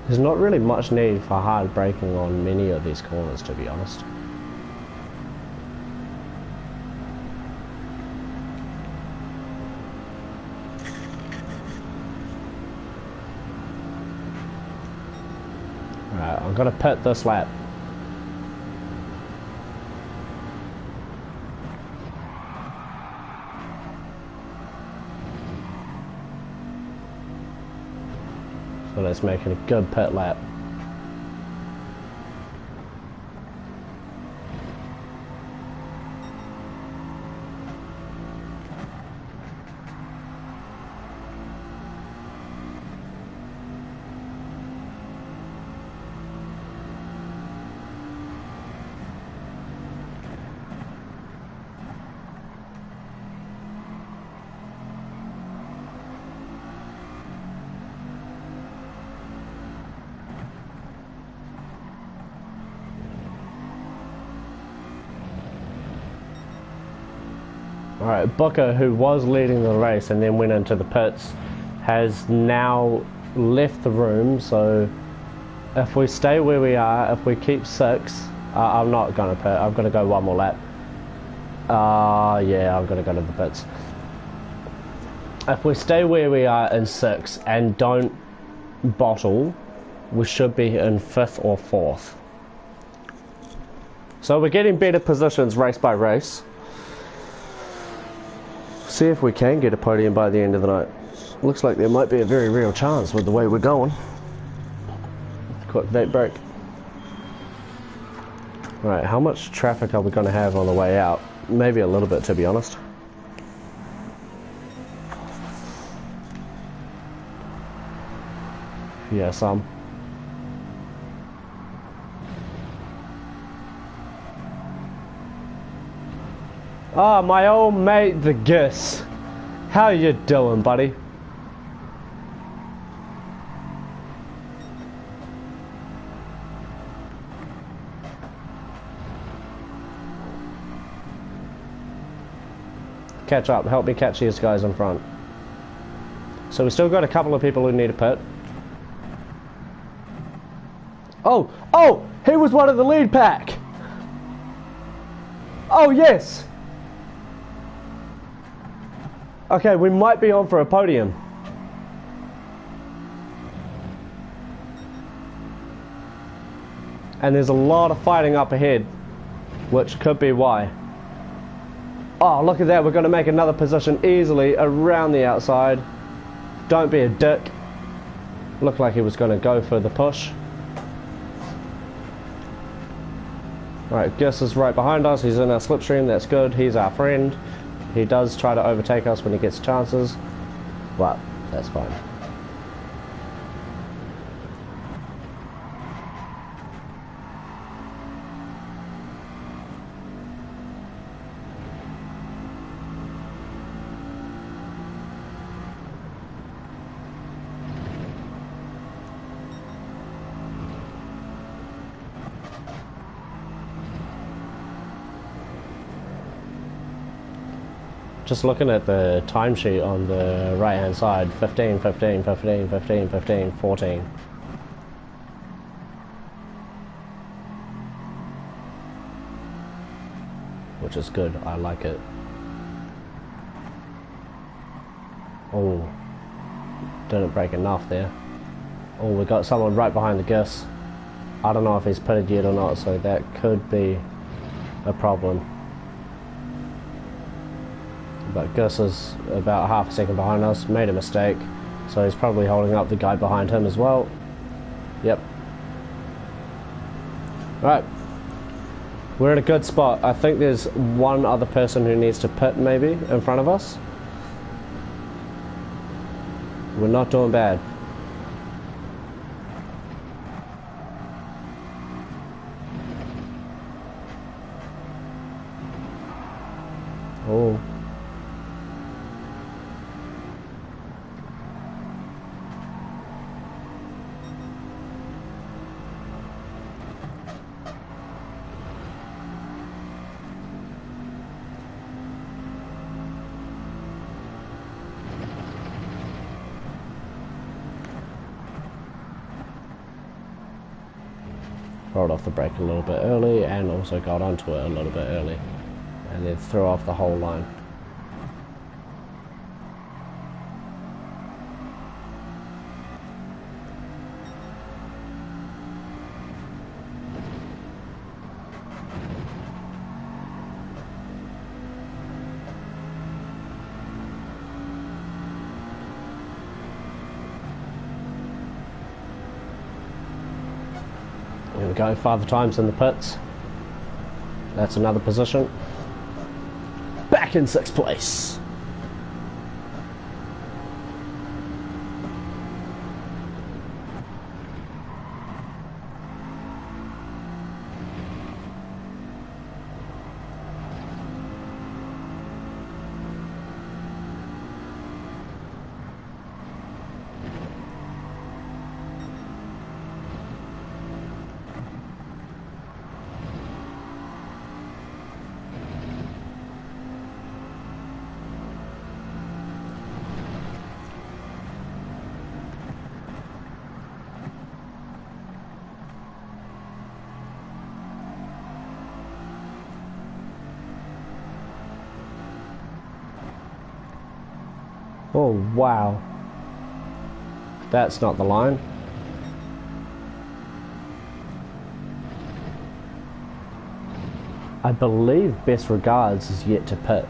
[SPEAKER 1] There's not really much need for hard braking on many of these corners, to be honest. Alright, I'm gonna pit this lap. So let's make it a good pit lap. Alright, Booker, who was leading the race and then went into the pits, has now left the room, so if we stay where we are, if we keep 6, I'm not going to pit, I'm going to go one more lap. Yeah, I'm going to go to the pits. If we stay where we are in 6 and don't bottle, we should be in 5th or 4th. So we're getting better positions race by race. See if we can get a podium by the end of the night. Looks like there might be a very real chance with the way we're going. Quick vape break. Right, how much traffic are we going to have on the way out? Maybe a little bit, to be honest. Yeah, some. Ah, my old mate, the Gus. How you doing, buddy? Catch up. Help me catch these guys in front. So we still got a couple of people who need a pit. Oh, he was one of the lead pack. Oh yes, Okay, we might be on for a podium. And there's a lot of fighting up ahead, which could be why. Oh, look at that, we're going to make another position easily around the outside. Don't be a dick. Looked like he was going to go for the push. Alright, Gus is right behind us, he's in our slipstream, that's good, he's our friend. He does try to overtake us when he gets chances. Well, that's fine. Just looking at the timesheet on the right hand side, 15, 15, 15, 15, 15, 14. Which is good, I like it. Oh, didn't break enough there. Oh, we got someone right behind the Gus. I don't know if he's pitted yet or not, so that could be a problem. But Gus is about half a second behind us, made a mistake, so he's probably holding up the guy behind him as well. Yep. Right. We're in a good spot. I think there's one other person who needs to pit maybe in front of us. We're not doing bad. Oh. Rolled off the brake a little bit early and also got onto it a little bit early and then threw off the whole line. Here we go, 5 times in the pits. That's another position. Back in 6th place. Oh wow, that's not the line. I believe Best Regards is yet to pit.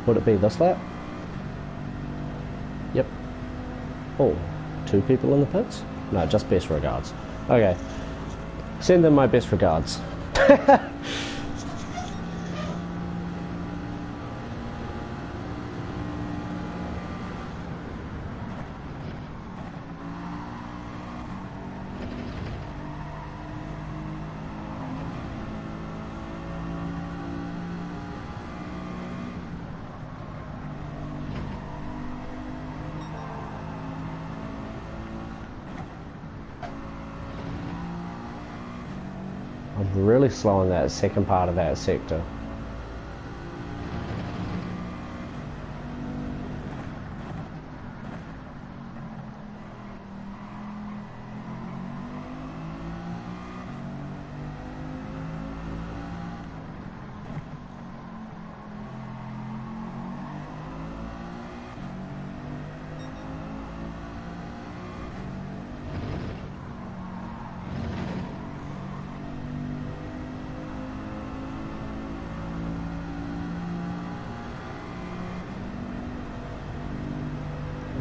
[SPEAKER 1] Would it be this lap? Yep. Oh, 2 people in the pits? No, just Best Regards. Okay, send them my best regards. I'm really slow in that second part of that sector.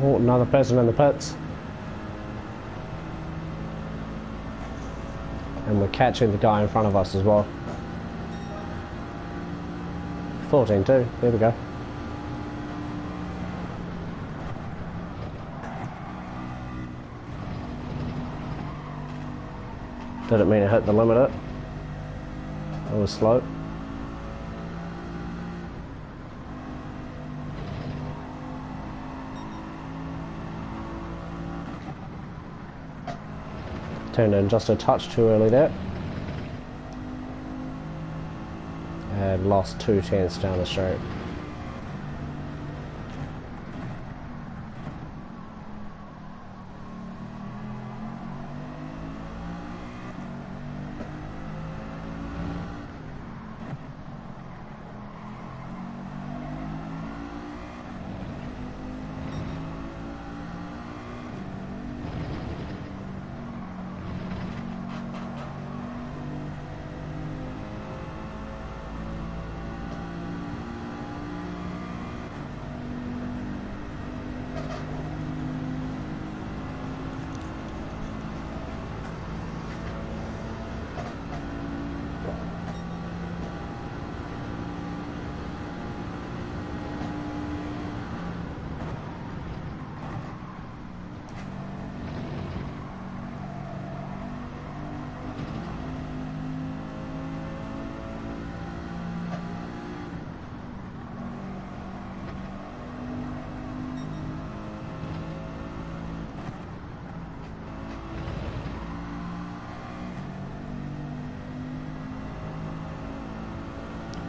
[SPEAKER 1] Oh, another person in the pits. And we're catching the guy in front of us as well. 14-2, there we go. Didn't mean to hit the limiter. It was slow. Turned in just a touch too early there. And lost 2/10 down the straight.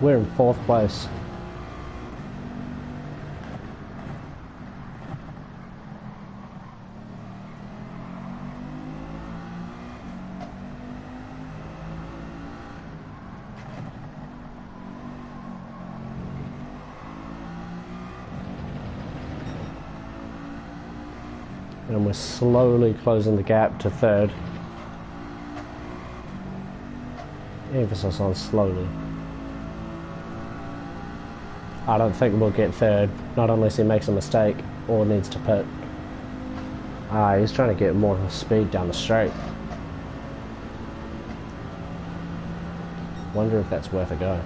[SPEAKER 1] We're in 4th place. And we're slowly closing the gap to 3rd. Emphasis on slowly. I don't think we'll get 3rd, not unless he makes a mistake or needs to pit. He's trying to get more speed down the straight. Wonder if that's worth a go.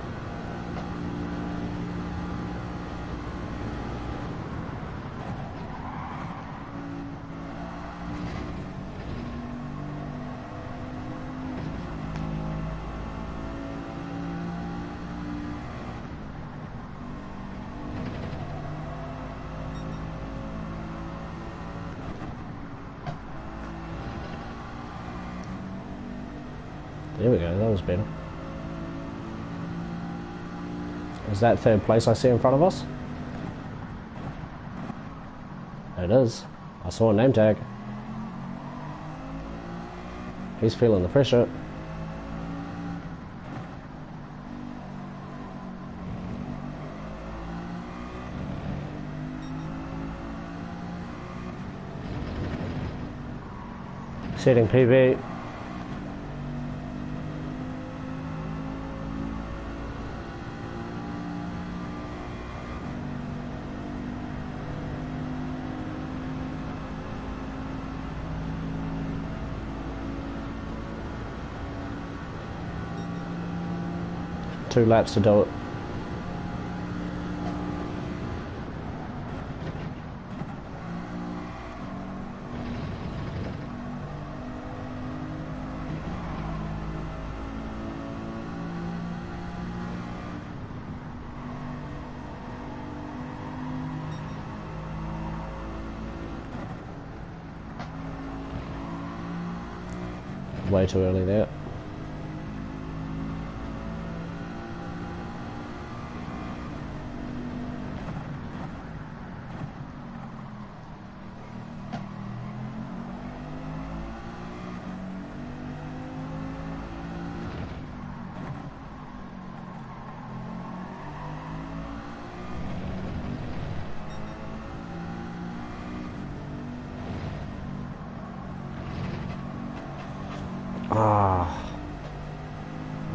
[SPEAKER 1] There we go, that was better. Is that 3rd place I see in front of us? It is. I saw a name tag. He's feeling the pressure. Setting PB. Two laps to do it. Way too early there.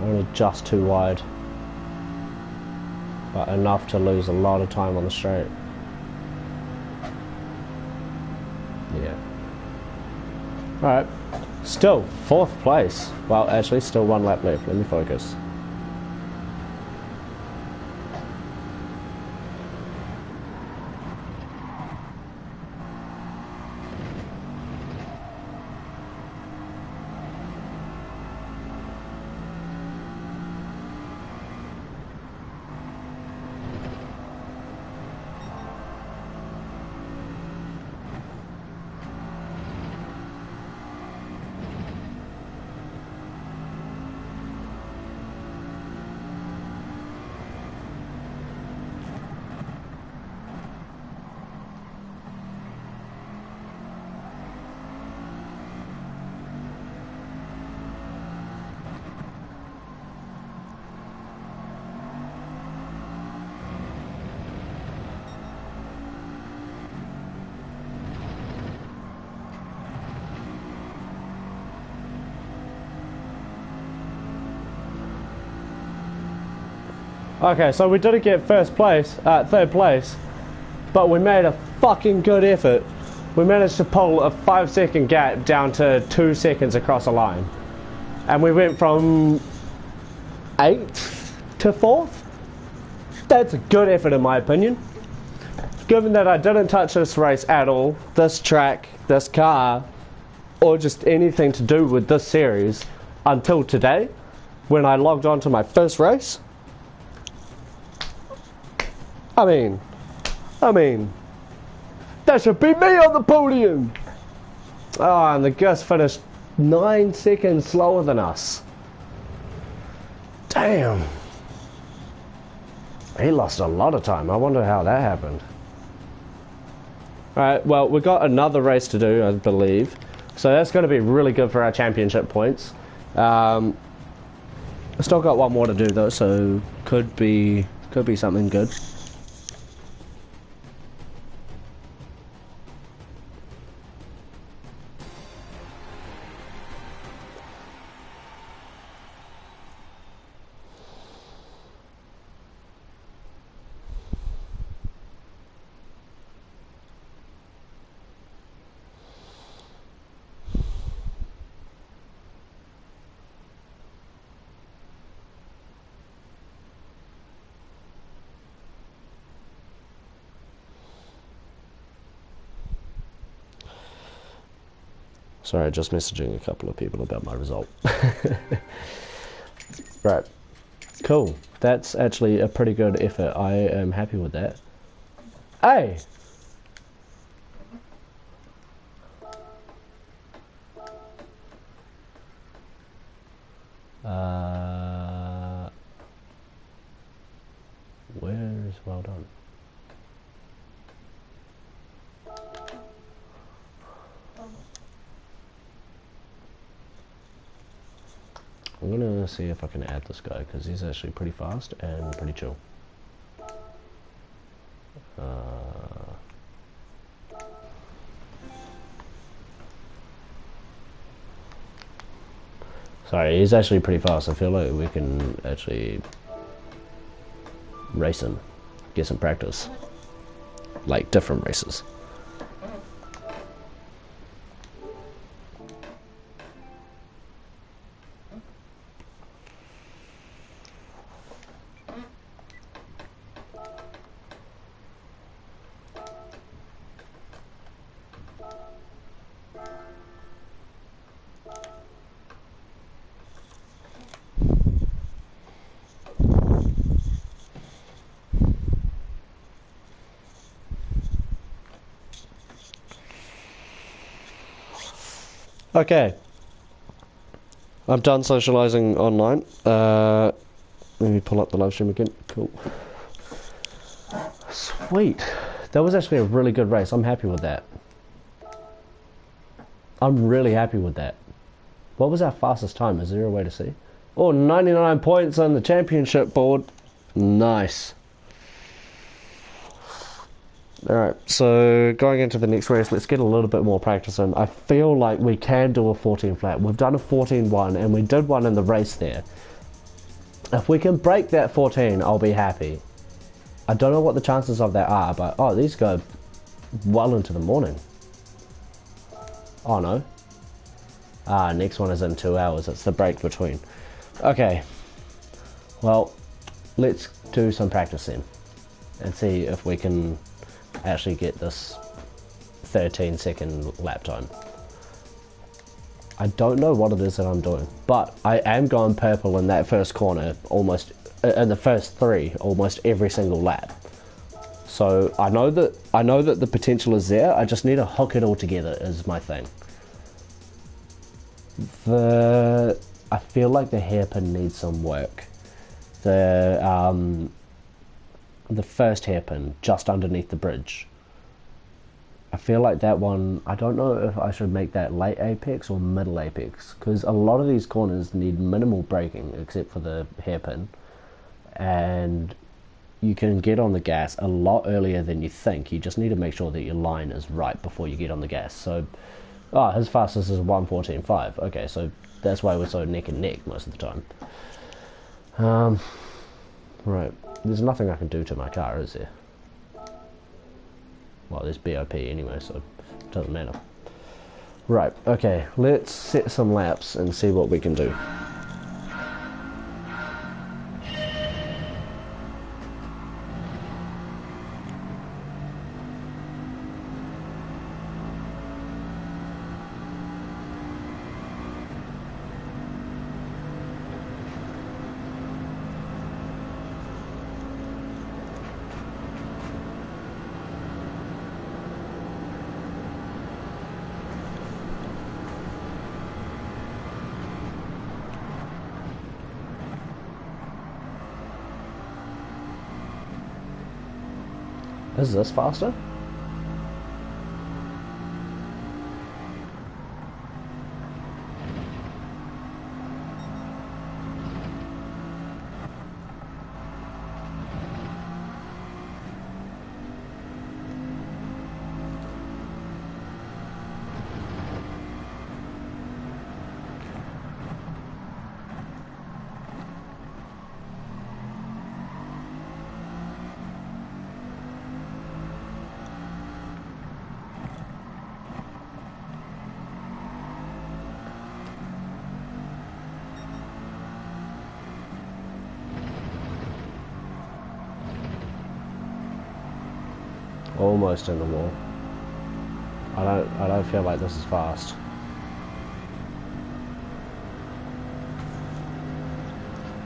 [SPEAKER 1] Only just too wide, but enough to lose a lot of time on the straight. Alright, still 4th place. Well, actually, still 1 lap left. Let me focus. Okay, so we didn't get 3rd place, but we made a fucking good effort. We managed to pull a 5-second gap down to 2 seconds across a line. And we went from 8th to 4th. That's a good effort in my opinion. Given that I didn't touch this race at all, this track, this car, or just anything to do with this series until today, when I logged on to my first race. I mean, that should be me on the podium! Oh, and the Gus finished 9 seconds slower than us. Damn. He lost a lot of time. I wonder how that happened. Alright, well, we've got another race to do, I believe. So that's going to be really good for our championship points. I've still got one more to do though, so could be something good. Sorry, just messaging a couple of people about my result. Right. Cool. That's actually a pretty good effort. I am happy with that. Hey! Where is well done? I'm gonna see if I can add this guy because he's actually pretty fast and pretty chill. Sorry, he's actually pretty fast. I feel like we can actually race him, get some practice, like different races. Okay, I'm done socializing online. Let me pull up the live stream again. Cool. Sweet. That was actually a really good race. I'm happy with that. I'm really happy with that. What was our fastest time? Is there a way to see? Oh, 99 points on the championship board. Nice. Alright, so going into the next race, let's get a little bit more practice in. I feel like we can do a 14 flat. We've done a 14-1 and we did one in the race there. If we can break that 14, I'll be happy. I don't know what the chances of that are, but oh, these go well into the morning. Oh no. Next one is in 2 hours. It's the break between. Okay. Well, let's do some practice then and see if we can actually get this 13-second lap time. I don't know what it is that I'm doing, but I am going purple in that first corner almost, in the first 3, almost every single lap. So I know that the potential is there. I just need to hook it all together is my thing. I feel like the hairpin needs some work. The first hairpin just underneath the bridge. I feel like that one, I don't know if I should make that late apex or middle apex, because a lot of these corners need minimal braking except for the hairpin, and you can get on the gas a lot earlier than you think. You just need to make sure that your line is right before you get on the gas. So, his fastest is 1:14.5. Okay, so that's why we're so neck and neck most of the time. Right, there's nothing I can do to my car, is there? Well, there's BOP anyway, so it doesn't matter. Right, okay, let's set some laps and see what we can do. Is this faster? Almost in the wall. I don't feel like this is fast.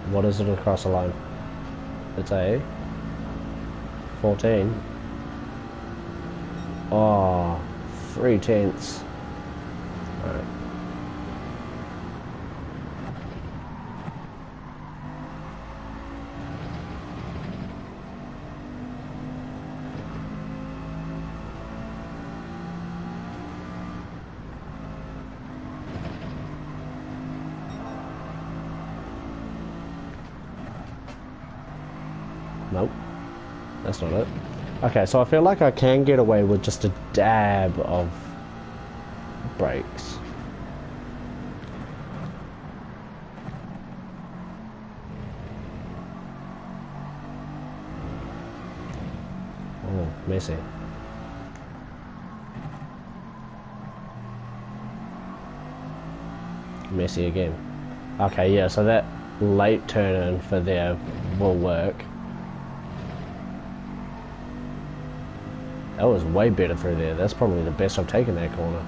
[SPEAKER 1] What is it across the line? It's a 14. Oh, 3/10. Alright. Nope, that's not it. Okay, so I feel like I can get away with just a dab of brakes. Oh, messy. Messy again. Okay, yeah, so that late turn in for there will work. That was way better through there. That's probably the best I've taken that corner.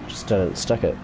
[SPEAKER 1] Just didn't stick it.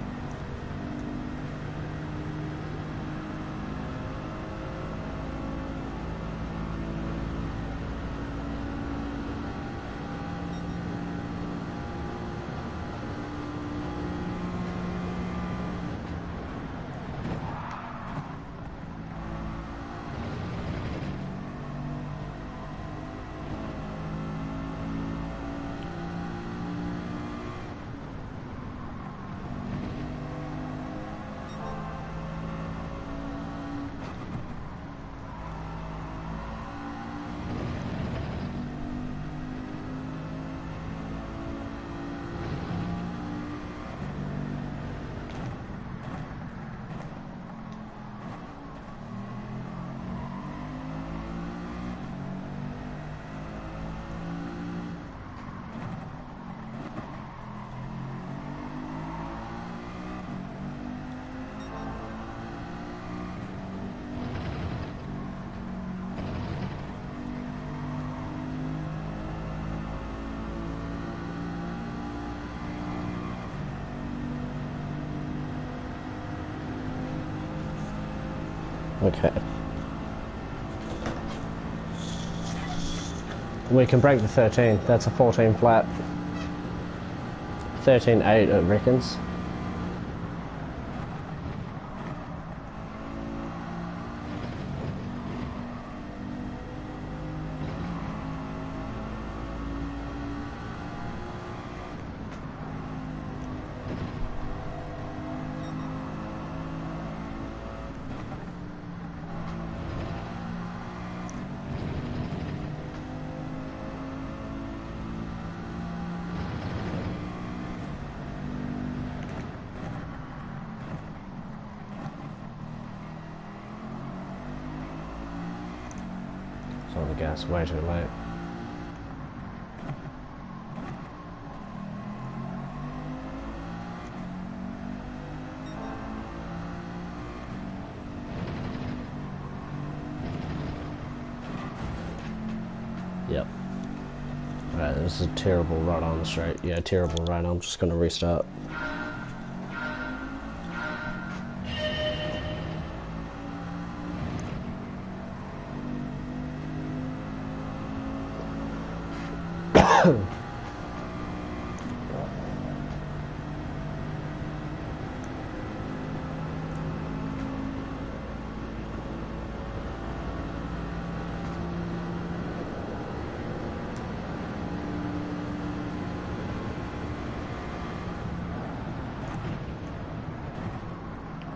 [SPEAKER 1] Okay. We can break the 13. That's a 14 flat. 13.8 it reckons. On the gas, way too late. Yep. Alright, this is a terrible right on straight. Yeah, terrible right on. I'm just gonna restart.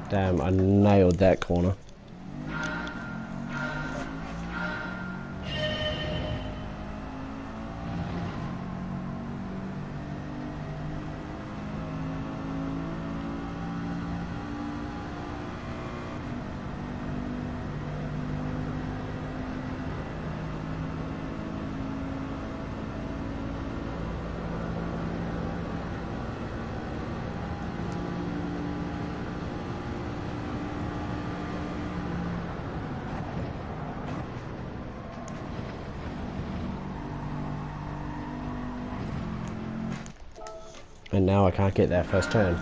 [SPEAKER 1] Damn, I nailed that corner. And now I can't get that first turn.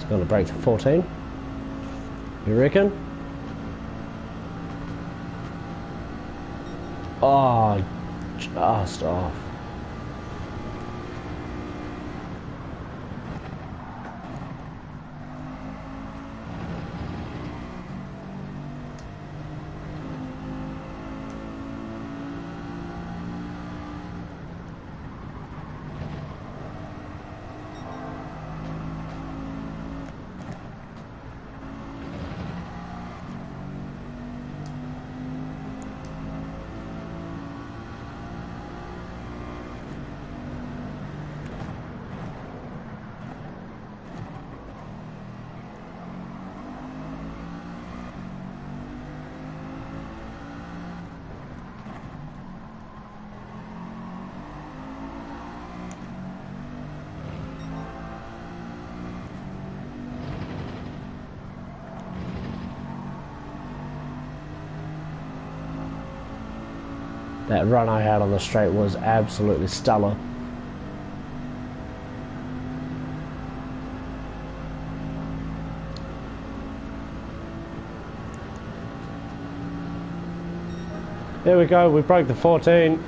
[SPEAKER 1] It's going to break to 14. You reckon? Oh, just off. That run I had on the straight was absolutely stellar. There we go, we broke the 14.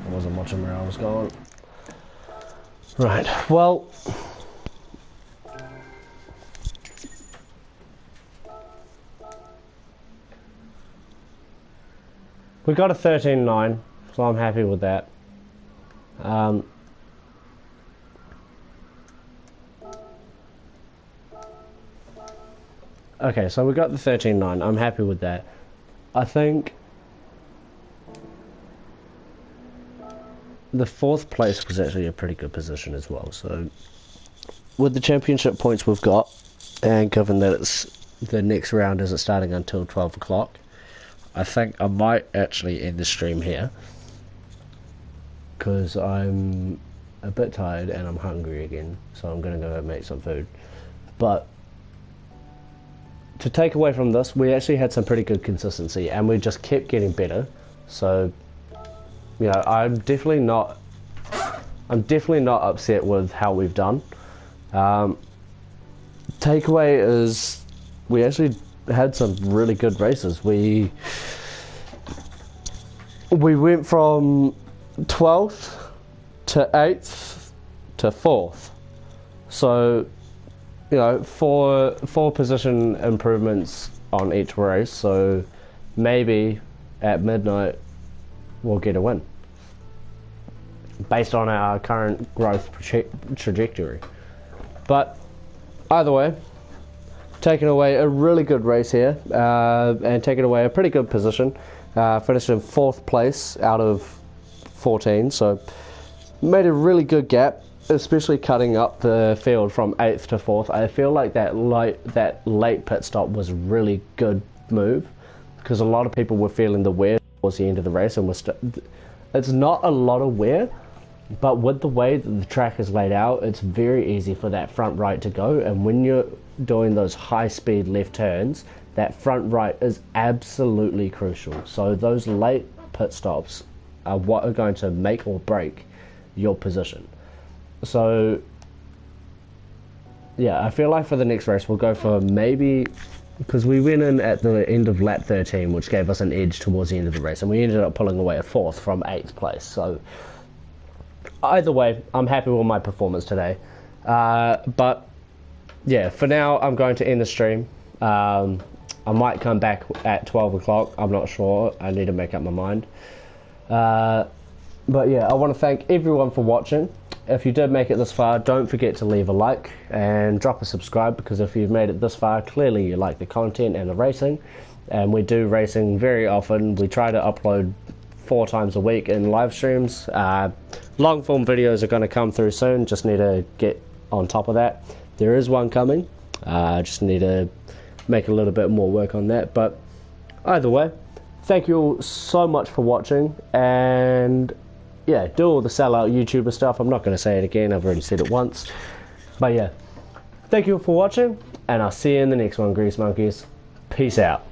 [SPEAKER 1] I wasn't watching where I was going. Right, well, we got a 13.9, so I'm happy with that. Okay, so we got the 13.9. I'm happy with that. I think the 4th place was actually a pretty good position as well. So with the championship points we've got, and given that it's the next round isn't starting until 12 o'clock, I think I might actually end the stream here, because I'm a bit tired and I'm hungry again, so I'm going to go make some food. But to take away from this, we actually had some pretty good consistency and we just kept getting better. So, you know, I'm definitely not upset with how we've done. Takeaway is we actually had some really good races. We went from 12th to 8th to 4th. So, you know, four position improvements on each race. So maybe at midnight we'll get a win based on our current growth trajectory. But either way, taking away a really good race here, and taking away a pretty good position. Finished in 4th place out of 14, so made a really good gap, especially cutting up the field from 8th to 4th. I feel like that late pit stop was a really good move, because a lot of people were feeling the wear towards the end of the race, and it's not a lot of wear, but with the way that the track is laid out, it's very easy for that front right to go, and when you're doing those high speed left turns, that front right is absolutely crucial. So those late pit stops are what are going to make or break your position. So yeah, I feel like for the next race we'll go for maybe, because we went in at the end of lap 13, which gave us an edge towards the end of the race, and we ended up pulling away a 4th from 8th place. So either way, I'm happy with my performance today. But yeah, for now I'm going to end the stream. I might come back at 12 o'clock, I'm not sure, I need to make up my mind. But yeah, I want to thank everyone for watching. If you did make it this far, don't forget to leave a like and drop a subscribe, because if you've made it this far, clearly you like the content and the racing. And we do racing very often. We try to upload 4 times a week in live streams. Long form videos are going to come through soon, just need to get on top of that. There is one coming, just need to make a little bit more work on that. But either way, thank you all so much for watching, and yeah, do all the sellout YouTuber stuff. I'm not going to say it again, I've already said it once. But yeah, thank you all for watching, and I'll see you in the next one, Grease Monkeys. Peace out.